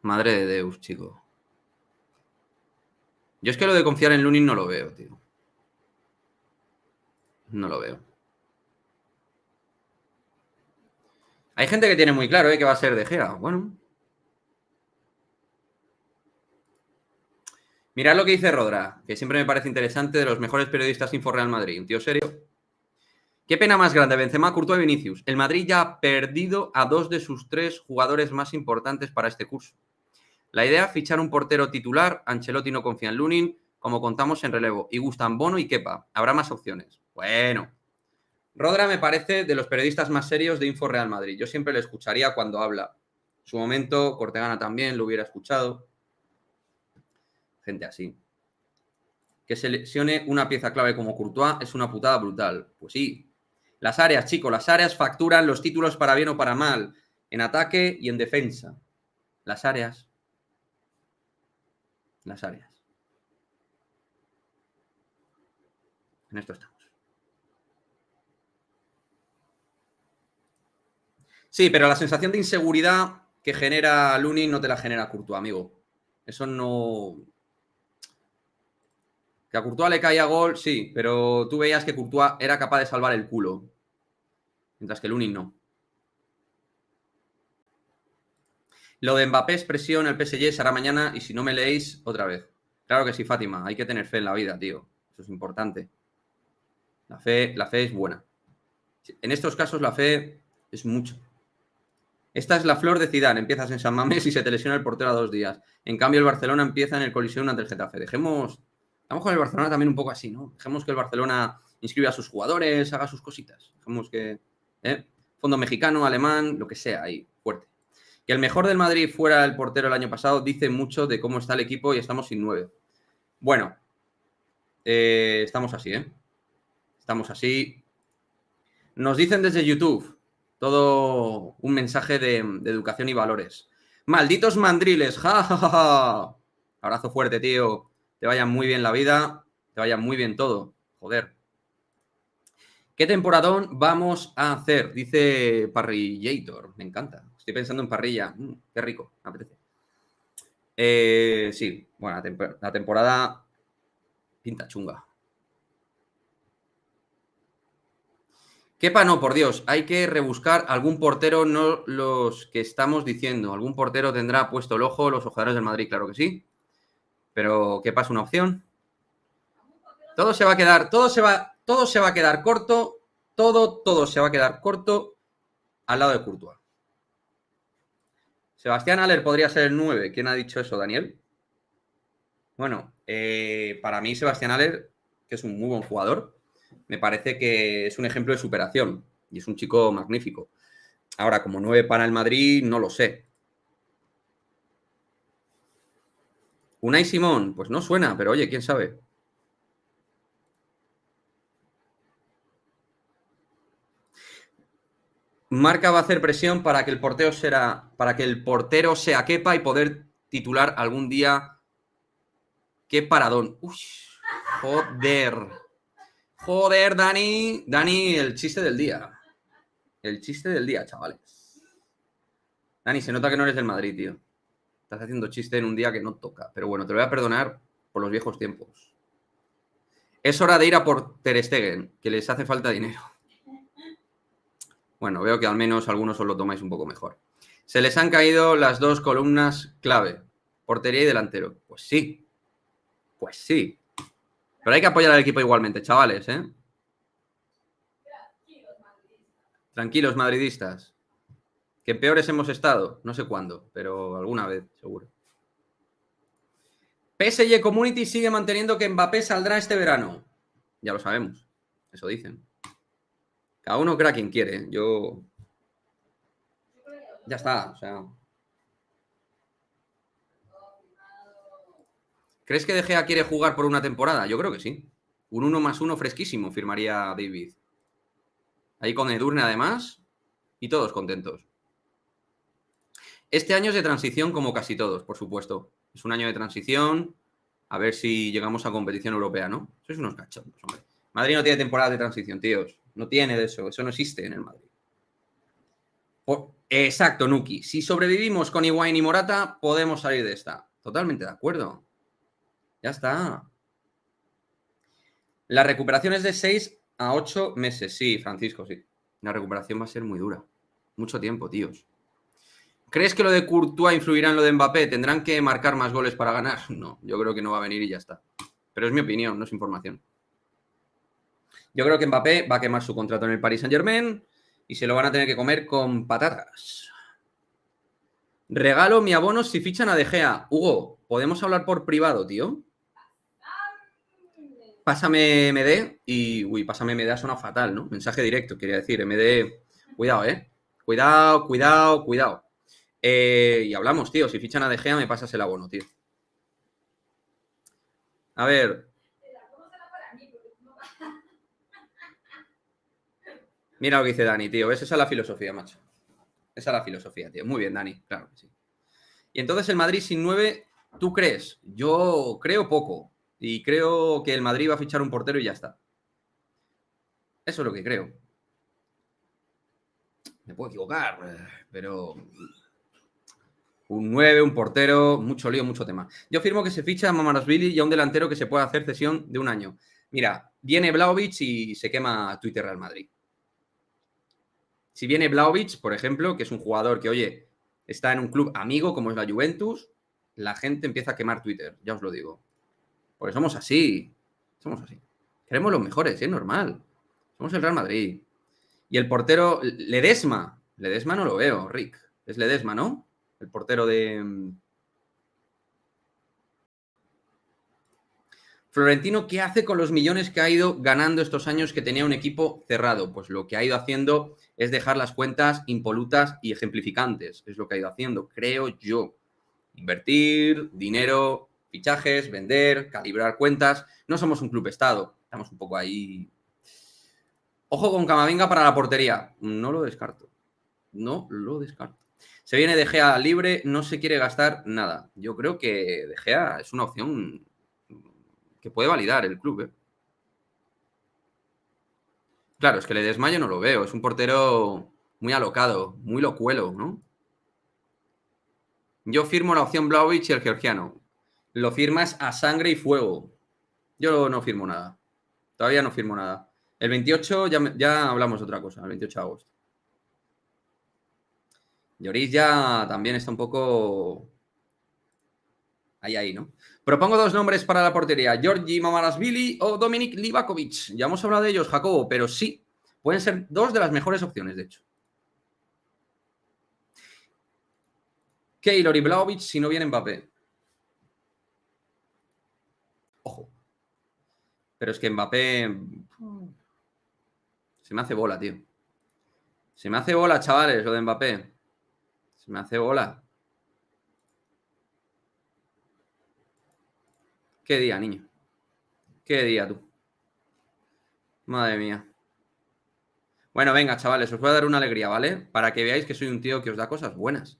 Madre de Deus, chico. Yo es que lo de confiar en Lunin no lo veo, tío. No lo veo. Hay gente que tiene muy claro, que va a ser De Gea. Bueno. Mirad lo que dice Rodra, que siempre me parece interesante, de los mejores periodistas Info Real Madrid. Un tío serio. ¿Qué pena más grande? Benzema, Courtois y Vinicius. El Madrid ya ha perdido a 2 de sus 3 jugadores más importantes para este curso. La idea, fichar un portero titular. Ancelotti no confía en Lunin. como contamos en relevo. Y gustan Bono y Kepa. Habrá más opciones. Bueno. Rodra me parece de los periodistas más serios de Info Real Madrid. Yo siempre le escucharía cuando habla. En su momento, Cortegana también lo hubiera escuchado. Gente así. Que se lesione una pieza clave como Courtois es una putada brutal. Pues sí. Las áreas, chicos, las áreas facturan los títulos para bien o para mal. En ataque y en defensa. Las áreas. Las áreas. En esto estamos. Sí, pero la sensación de inseguridad que genera Lunin no te la genera Courtois, amigo. Eso no... Que a Courtois le caía gol, sí, pero tú veías que Courtois era capaz de salvar el culo. Mientras que Lunin no. Lo de Mbappé es presión, el PSG será mañana y si no me leéis, otra vez. Claro que sí, Fátima, hay que tener fe en la vida, tío. Eso es importante. La fe es buena. En estos casos la fe es mucho. Esta es la flor de Zidane. Empiezas en San Mamés y se te lesiona el portero a 2 días. En cambio, el Barcelona empieza en el Coliseum ante el Getafe. Estamos con el Barcelona también un poco así, ¿no? Dejemos que el Barcelona inscriba a sus jugadores, haga sus cositas. Dejemos que... fondo mexicano, alemán, lo que sea, ahí, fuerte. Que el mejor del Madrid fuera el portero el año pasado dice mucho de cómo está el equipo y estamos sin 9. Bueno, estamos así, ¿eh? Estamos así. Nos dicen desde YouTube... Todo un mensaje de educación y valores. ¡Malditos mandriles! ¡Ja, ja, ja, ja! Abrazo fuerte, tío. Te vaya muy bien la vida. Te vaya muy bien todo. Joder. ¿Qué temporadón vamos a hacer? Dice Parrillator. Me encanta. Estoy pensando en parrilla. Qué rico. Me apetece. Sí. Bueno, la temporada pinta chunga. Kepa no, por Dios, hay que rebuscar algún portero, no los que estamos diciendo. Algún portero tendrá puesto el ojo los ojeadores del Madrid, claro que sí. Pero Kepa es una opción. Todo se va a quedar corto. Todo se va a quedar corto al lado de Courtois. Sebastián Haller podría ser el 9. ¿Quién ha dicho eso, Daniel? Bueno, para mí Sebastián Haller, que es un muy buen jugador, me parece que es un ejemplo de superación y es un chico magnífico. Ahora, como 9 para el Madrid, no lo sé. Unai Simón, pues no suena, pero oye, quién sabe. Marca va a hacer presión para que el portero sea Kepa y poder titular algún día. ¡Qué paradón! Uy, joder. Joder, Dani. Dani, el chiste del día. El chiste del día, chavales. Dani, se nota que no eres del Madrid, tío. Estás haciendo chiste en un día que no toca. Pero bueno, te lo voy a perdonar por los viejos tiempos. Es hora de ir a por Ter Stegen, que les hace falta dinero. Bueno, veo que al menos algunos os lo tomáis un poco mejor. Se les han caído las 2 columnas clave. Portería y delantero. Pues sí. Pues sí. Pero hay que apoyar al equipo igualmente, chavales, ¿eh? Tranquilos, madridistas. Que peores hemos estado. No sé cuándo, pero alguna vez, seguro. PSG Community sigue manteniendo que Mbappé saldrá este verano. Ya lo sabemos. Eso dicen. Cada uno crea quien quiere. Yo... Ya está, o sea... ¿Crees que De Gea quiere jugar por una temporada? Yo creo que sí. Un 1+1 fresquísimo firmaría David. Ahí con Edurne además. Y todos contentos. Este año es de transición como casi todos, por supuesto. Es un año de transición. A ver si llegamos a competición europea, ¿no? Sois unos cachondos, hombre. Madrid no tiene temporada de transición, tíos. No tiene de eso. Eso no existe en el Madrid. Exacto, Nuki. Si sobrevivimos con Higuaín y Morata, podemos salir de esta. Totalmente de acuerdo. Ya está. La recuperación es de 6 a 8 meses. Sí, Francisco, sí. La recuperación va a ser muy dura. Mucho tiempo, tíos. ¿Crees que lo de Courtois influirá en lo de Mbappé? ¿Tendrán que marcar más goles para ganar? No, yo creo que no va a venir y ya está. Pero es mi opinión, no es información. Yo creo que Mbappé va a quemar su contrato en el Paris Saint-Germain y se lo van a tener que comer con patatas. Regalo mi abono si fichan a De Gea. Hugo, ¿podemos hablar por privado, tío? Pásame MD y... Uy, pásame MD ha sonado fatal, ¿no? Mensaje directo, quería decir. MD... Cuidado, ¿eh? Cuidado, cuidado, cuidado. Y hablamos, tío. Si fichan a De Gea, me pasas el abono, tío. A ver. Mira lo que dice Dani, tío. ¿Ves? Esa es la filosofía, macho. Esa es la filosofía, tío. Muy bien, Dani. Claro que sí. Y entonces el Madrid sin 9, ¿tú crees? Yo creo poco. Y creo que el Madrid va a fichar un portero y ya está. Eso es lo que creo. Me puedo equivocar, pero un 9, un portero, mucho lío, mucho tema. Yo firmo que se ficha a Mamarasvili y a un delantero que se pueda hacer cesión de un año. Mira, viene Vlahovic y se quema Twitter Real Madrid. Si viene Vlahovic, por ejemplo, que es un jugador que, oye, está en un club amigo como es la Juventus, la gente empieza a quemar Twitter, ya os lo digo. Porque somos así. Somos así. Queremos los mejores, es normal. Somos el Real Madrid. Y el portero, Ledesma. Ledesma no lo veo, Rick. Es Ledesma, ¿no? El portero de... Florentino, ¿qué hace con los millones que ha ido ganando estos años que tenía un equipo cerrado? Pues lo que ha ido haciendo es dejar las cuentas impolutas y ejemplificantes. Es lo que ha ido haciendo, creo yo. Invertir, dinero, fichajes, vender, calibrar cuentas. No somos un club estado. Estamos un poco ahí. Ojo con Camavinga para la portería. No lo descarto. No lo descarto. Se viene De Gea libre, no se quiere gastar nada. Yo creo que De Gea es una opción que puede validar el club, ¿eh? Claro, es que Ledesma yo no lo veo. Es un portero muy alocado, muy locuelo, ¿no? Yo firmo la opción Vlahovic y el georgiano. Lo firmas a sangre y fuego. Yo no firmo nada. Todavía no firmo nada. El 28 ya hablamos de otra cosa, el 28 de agosto. Lloris ya también está un poco... Ahí, ¿no? Propongo dos nombres para la portería, Georgi Mamarasvili o Dominik Livakovic. Ya hemos hablado de ellos, Jacobo, pero sí, pueden ser dos de las mejores opciones, de hecho. Keylor y Vlahovic si no viene Mbappé. Ojo. Pero es que Mbappé... Se me hace bola, tío. Se me hace bola, chavales, lo de Mbappé. Se me hace bola. Qué día, niño. Qué día, tú. Madre mía. Bueno, venga, chavales, os voy a dar una alegría, ¿vale? Para que veáis que soy un tío que os da cosas buenas.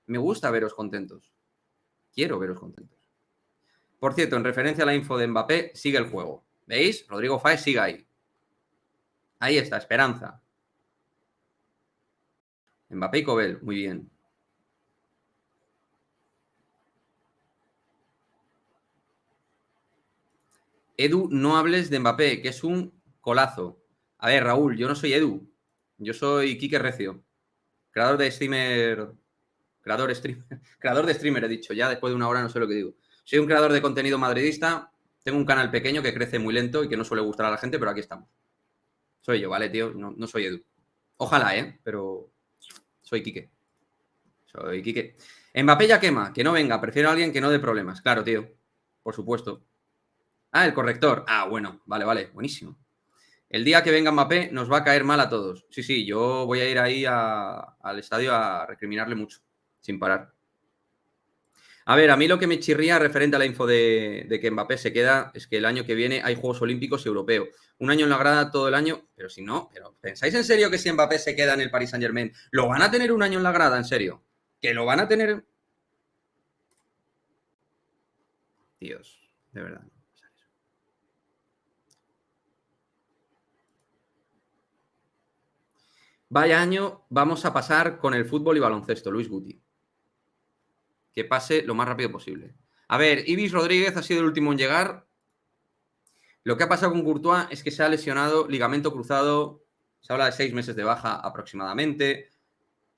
Me gusta veros contentos. Quiero veros contentos. Por cierto, en referencia a la info de Mbappé, sigue el juego. ¿Veis? Rodrigo Fáez sigue ahí. Ahí está, esperanza. Mbappé y Cobel, muy bien. Edu, no hables de Mbappé, que es un colazo. A ver, Raúl, yo no soy Edu. Yo soy Quique Recio. Creador de streamer... Creador de streamer, he dicho. Ya después de una hora no sé lo que digo. Soy un creador de contenido madridista. Tengo un canal pequeño que crece muy lento y que no suele gustar a la gente, pero aquí estamos. Soy yo, ¿vale, tío? No soy Edu. Ojalá, pero soy Quique. Soy Quique. Mbappé ya quema. Que no venga. Prefiero a alguien que no dé problemas. Claro, tío. Por supuesto. Ah, el corrector. Ah, bueno. Vale. Buenísimo. El día que venga Mbappé nos va a caer mal a todos. Sí, yo voy a ir ahí al estadio a recriminarle mucho. Sin parar. A ver, a mí lo que me chirría referente a la info de que Mbappé se queda es que el año que viene hay Juegos Olímpicos y Europeos. Un año en la grada todo el año, pero si no, pero ¿pensáis en serio que si Mbappé se queda en el Paris Saint-Germain, lo van a tener un año en la grada, en serio? ¿Que lo van a tener? Dios, de verdad. Vaya año vamos a pasar con el fútbol y baloncesto, Luis Guti. Que pase lo más rápido posible. A ver, Ibis Rodríguez ha sido el último en llegar. Lo que ha pasado con Courtois es que se ha lesionado ligamento cruzado. Se habla de 6 meses de baja aproximadamente.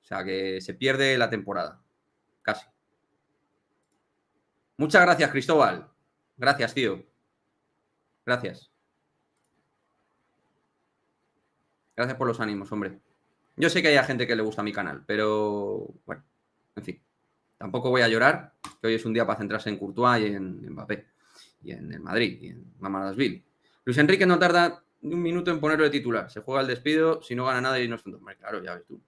O sea que se pierde la temporada. Casi. Muchas gracias, Cristóbal. Gracias, tío. Gracias. Gracias por los ánimos, hombre. Yo sé que hay gente que le gusta mi canal, pero bueno, en fin. Tampoco voy a llorar, que hoy es un día para centrarse en Courtois y en Mbappé. Y en el Madrid, y en Mamarasvili. Luis Enrique no tarda ni un minuto en ponerlo de titular. Se juega el despido, si no gana nada y no es tonto. Claro, ya ves tú.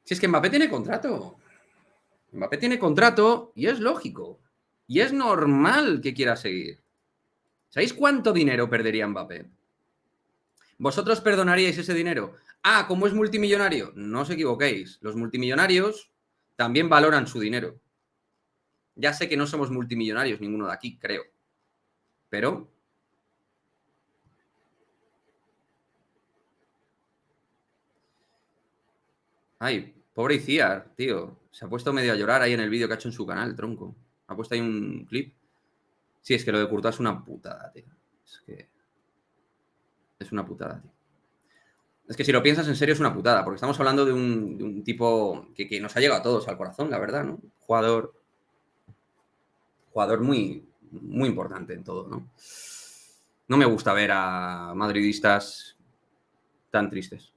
Si es que Mbappé tiene contrato. Mbappé tiene contrato y es lógico. Y es normal que quiera seguir. ¿Sabéis cuánto dinero perdería Mbappé? ¿Vosotros perdonaríais ese dinero? Ah, como es multimillonario. No os equivoquéis. Los multimillonarios también valoran su dinero. Ya sé que no somos multimillonarios ninguno de aquí, creo. Pero... Ay, pobre Iciar, tío. Se ha puesto medio a llorar ahí en el vídeo que ha hecho en su canal, tronco. Ha puesto ahí un clip. Sí, es que lo de Courtois es una putada, tío. Es que... Es una putada, tío. Es que si lo piensas en serio es una putada, porque estamos hablando de un tipo que nos ha llegado a todos al corazón, la verdad, ¿no? Jugador muy, muy importante en todo, ¿no? No me gusta ver a madridistas tan tristes.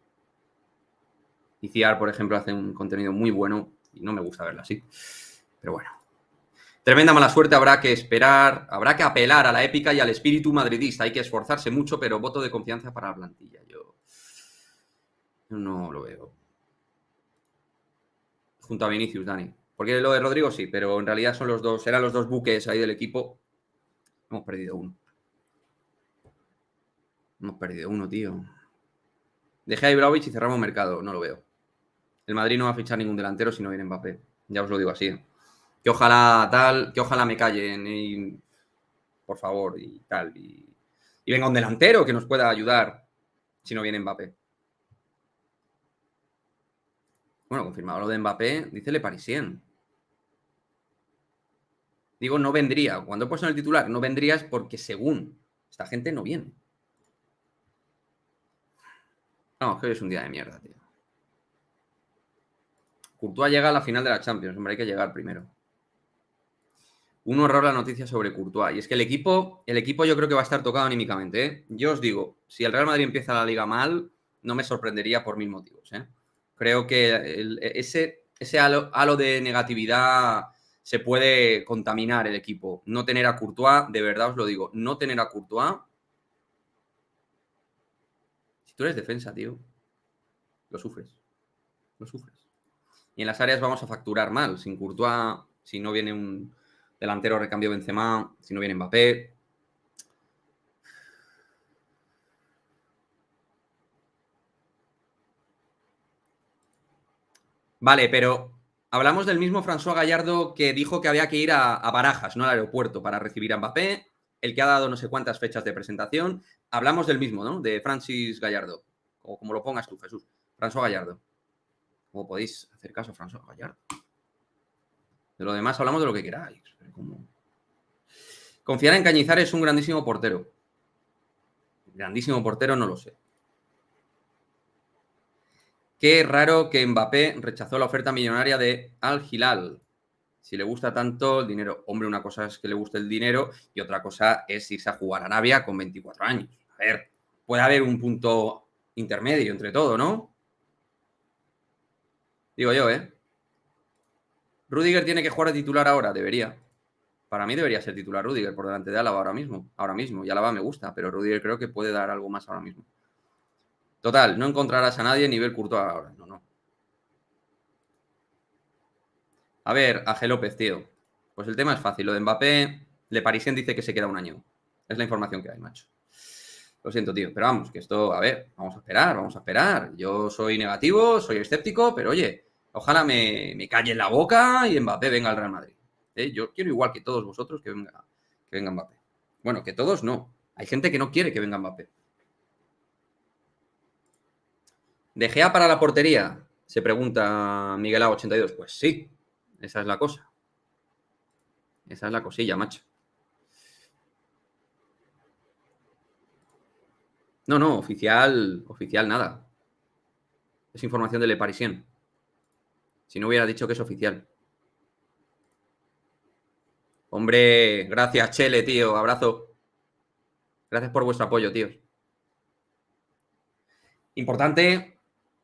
Iciar, por ejemplo, hace un contenido muy bueno y no me gusta verlo así. Pero bueno. Tremenda mala suerte, habrá que esperar, habrá que apelar a la épica y al espíritu madridista. Hay que esforzarse mucho, pero voto de confianza para la plantilla. Yo no lo veo. Junto a Vinicius, Dani. Porque lo de Rodrigo sí, pero en realidad son los dos, eran los dos buques ahí del equipo. Hemos perdido uno. Hemos perdido uno, tío. Dejé a Ibrahimovic y cerramos mercado. No lo veo. El Madrid no va a fichar ningún delantero si no viene Mbappé. Ya os lo digo así. Que ojalá tal, que ojalá me callen y, por favor, y tal. Y venga un delantero que nos pueda ayudar si no viene Mbappé. Bueno, confirmado lo de Mbappé, dice Le Parisien. Digo, no vendría. Cuando he puesto en el titular, no vendría es porque según esta gente no viene. No, es que hoy es un día de mierda, tío. Courtois llega a la final de la Champions. Hombre, hay que llegar primero. Un horror la noticia sobre Courtois. Y es que el equipo yo creo que va a estar tocado anímicamente, ¿eh? Yo os digo, si el Real Madrid empieza la liga mal, no me sorprendería por 1000 motivos, ¿eh? Creo que ese halo de negatividad se puede contaminar el equipo. No tener a Courtois, de verdad os lo digo, no tener a Courtois. Si tú eres defensa, tío, lo sufres. Lo sufres. Y en las áreas vamos a facturar mal. Sin Courtois, si no viene un delantero recambio Benzema, si no viene Mbappé. Vale, pero hablamos del mismo François Gallardo que dijo que había que ir a Barajas, no al aeropuerto, para recibir a Mbappé, el que ha dado no sé cuántas fechas de presentación. Hablamos del mismo, ¿no? De Francis Gallardo, o como lo pongas tú, Jesús. François Gallardo. ¿Cómo podéis hacer caso a François Gallardo? De lo demás hablamos de lo que queráis. Pero ¿cómo? Confiar en Cañizares es un grandísimo portero. Grandísimo portero, no lo sé. Qué raro que Mbappé rechazó la oferta millonaria de Al Hilal. Si le gusta tanto el dinero. Hombre, una cosa es que le guste el dinero y otra cosa es irse a jugar a Arabia con 24 años. A ver, puede haber un punto intermedio entre todo, ¿no? Digo yo, ¿eh? Rudiger tiene que jugar de titular ahora, debería. Para mí debería ser titular Rudiger por delante de Álava ahora mismo. Y Álava me gusta, pero Rudiger creo que puede dar algo más ahora mismo. Total, no encontrarás a nadie nivel Courtois ahora. No. A ver, Ángel López, tío. Pues el tema es fácil. Lo de Mbappé, Le Parisien dice que se queda un año. Es la información que hay, macho. Lo siento, tío. Pero vamos, que esto, a ver, vamos a esperar. Yo soy negativo, soy escéptico, pero oye, ojalá me calle en la boca y Mbappé venga al Real Madrid. Yo quiero igual que todos vosotros que venga Mbappé. Bueno, que todos no. Hay gente que no quiere que venga Mbappé. ¿De Gea para la portería? Se pregunta Miguel A82. Pues sí, esa es la cosa. Esa es la cosilla, macho. No, oficial nada. Es información de Le Parisien. Si no hubiera dicho que es oficial. Hombre, gracias, Chele, tío. Abrazo. Gracias por vuestro apoyo, tíos. Importante,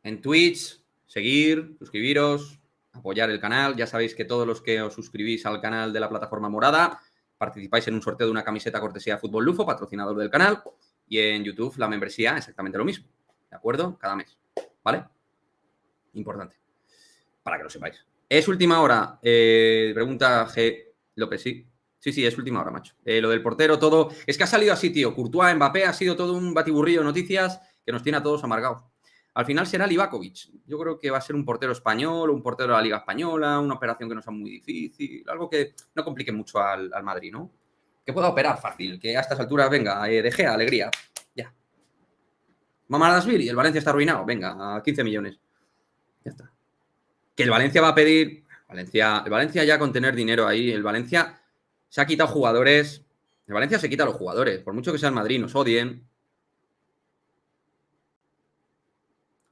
en Twitch, seguir, suscribiros, apoyar el canal. Ya sabéis que todos los que os suscribís al canal de la plataforma morada participáis en un sorteo de una camiseta cortesía de Fútbol Lufo, patrocinador del canal. Y en YouTube la membresía exactamente lo mismo. ¿De acuerdo? Cada mes. ¿Vale? Importante. Para que lo sepáis. Es última hora. Pregunta G. López, sí. Sí, es última hora, macho. Lo del portero, todo... Es que ha salido así, tío. Courtois, Mbappé, ha sido todo un batiburrillo de noticias que nos tiene a todos amargados. Al final será Livakovic. Yo creo que va a ser un portero español, un portero de la Liga Española, una operación que no sea muy difícil, algo que no complique mucho al Madrid, ¿no? Que pueda operar fácil, que a estas alturas, venga, De Gea, alegría, ya. Mamadasvili, el Valencia está arruinado, venga, a 15 millones. Ya está. Que el Valencia va a pedir... el Valencia ya con tener dinero ahí, el Valencia se ha quitado jugadores. El Valencia se quita a los jugadores, por mucho que sea el Madrid, nos odien.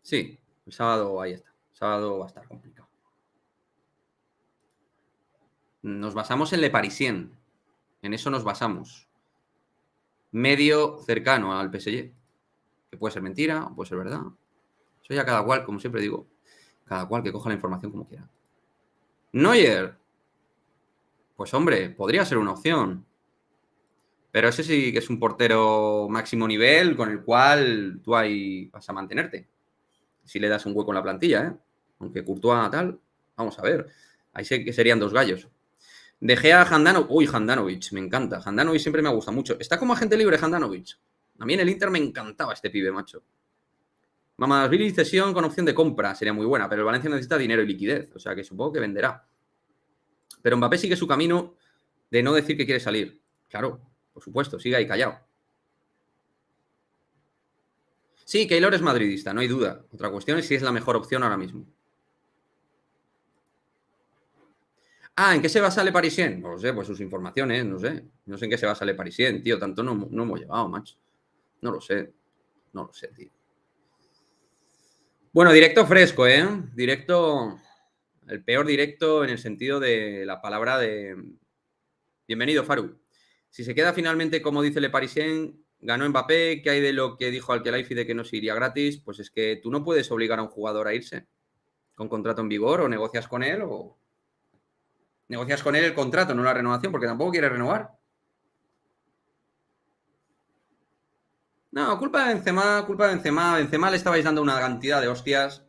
Sí, el sábado ahí está. El sábado va a estar complicado. Nos basamos en Le Parisien. En eso nos basamos. Medio cercano al PSG. Que puede ser mentira, puede ser verdad. Eso ya cada cual, como siempre digo, cada cual que coja la información como quiera. Neuer. Pues hombre, podría ser una opción. Pero ese sí que es un portero máximo nivel con el cual tú ahí vas a mantenerte. Si le das un hueco en la plantilla, ¿eh? Aunque Courtois tal, vamos a ver. Ahí sé que serían dos gallos. De Gea a Handanovic. Uy, Handanovic, me encanta. Handanovic siempre me gusta mucho. Está como agente libre Handanovic. A mí en el Inter me encantaba este pibe, macho. Mamadasvili cesión con opción de compra sería muy buena, pero el Valencia necesita dinero y liquidez, o sea que supongo que venderá. Pero Mbappé sigue su camino de no decir que quiere salir. Claro, por supuesto, sigue ahí callado. Sí, Keylor es madridista, no hay duda. Otra cuestión es si es la mejor opción ahora mismo. ¿En qué se basa Le Parisien? No lo sé, pues sus informaciones, no sé. No sé en qué se basa Le Parisien, tío. Tanto no hemos llevado, macho. No lo sé, tío. Bueno, directo fresco, ¿eh? Directo... El peor directo en el sentido de la palabra de... Bienvenido, Faru. Si se queda finalmente, como dice Le Parisien, ganó Mbappé, ¿qué hay de lo que dijo Al-Khelaifi de que no se iría gratis? Pues es que tú no puedes obligar a un jugador a irse con contrato en vigor, o negocias con él, o negocias con él el contrato, no la renovación, porque tampoco quiere renovar. No, culpa de Benzema. Benzema le estabais dando una cantidad de hostias.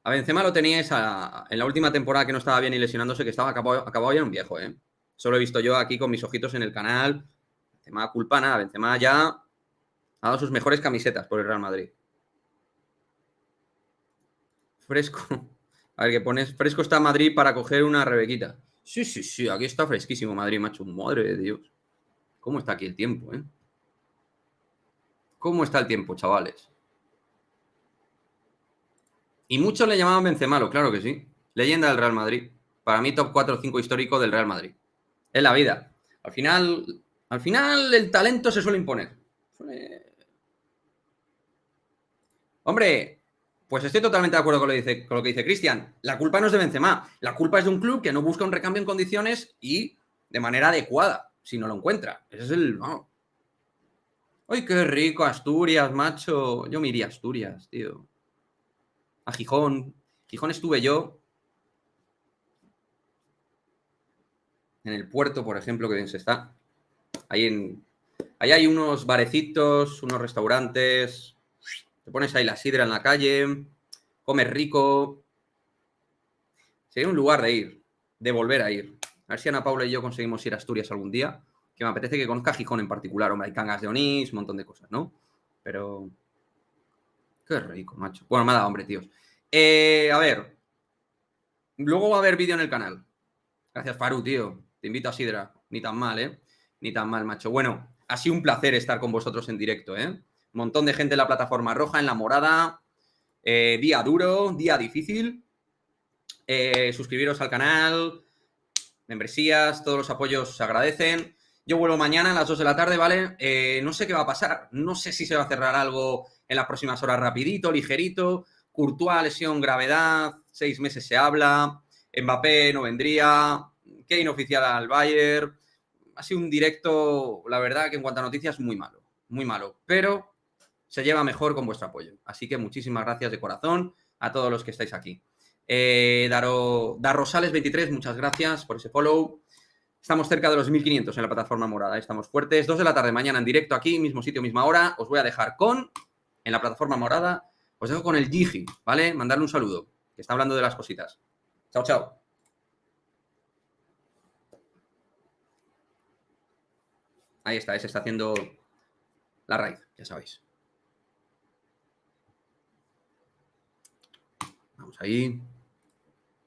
A Benzema lo teníais en la última temporada que no estaba bien y lesionándose, que estaba acabado ya un viejo, ¿eh? Eso lo he visto yo aquí con mis ojitos en el canal. Benzema culpa nada. Benzema ya ha dado sus mejores camisetas por el Real Madrid. Fresco. A ver, ¿qué pones? Fresco está Madrid para coger una Rebequita. Sí. Aquí está fresquísimo Madrid, macho. Madre de Dios. ¿Cómo está aquí el tiempo, eh? ¿Cómo está el tiempo, chavales? Y muchos le llamaban Benzema, claro que sí. Leyenda del Real Madrid. Para mí, top 4 o 5 histórico del Real Madrid. Es la vida. Al final el talento se suele imponer. Hombre, pues estoy totalmente de acuerdo con lo que dice Cristian. La culpa no es de Benzema. La culpa es de un club que no busca un recambio en condiciones y de manera adecuada, si no lo encuentra. Ese es el... Vamos. ¡Ay, qué rico! Asturias, macho. Yo me iría a Asturias, tío. A Gijón. Gijón estuve yo. En el puerto, por ejemplo, que bien se está. Ahí hay unos barecitos, unos restaurantes. Te pones ahí la sidra en la calle. Comes rico. Sería un lugar de ir. De volver a ir. A ver si Ana Paula y yo conseguimos ir a Asturias algún día. Que me apetece que conozca Gijón en particular. Hombre, hay Cangas de Onís, un montón de cosas, ¿no? Pero... Qué rico, macho. Bueno, me ha dado hambre, tíos. A ver. Luego va a haber vídeo en el canal. Gracias, Faru, tío. Te invito a sidra. Ni tan mal, ¿eh? Ni tan mal, macho. Bueno, ha sido un placer estar con vosotros en directo, ¿eh? Un montón de gente en la plataforma roja, en la morada. Día duro, día difícil. Suscribiros al canal. Membresías, todos los apoyos se agradecen. Yo vuelvo mañana a las 2 de la tarde, ¿vale? No sé qué va a pasar. No sé si se va a cerrar algo en las próximas horas rapidito, ligerito. Courtois, lesión, gravedad. 6 meses se habla. Mbappé no vendría. Kane oficial al Bayern. Ha sido un directo, la verdad, que en cuanto a noticias, muy malo. Muy malo. Pero se lleva mejor con vuestro apoyo. Así que muchísimas gracias de corazón a todos los que estáis aquí. Darrosales23, muchas gracias por ese follow. Estamos cerca de los 1500 en la plataforma morada. Estamos fuertes. 2 de la tarde mañana en directo aquí, mismo sitio, misma hora. Os voy a dejar en la plataforma morada, os dejo con el Gigi, ¿vale? Mandarle un saludo, que está hablando de las cositas. Chao, chao. Ahí está, se está haciendo la raíz, ya sabéis. Vamos ahí.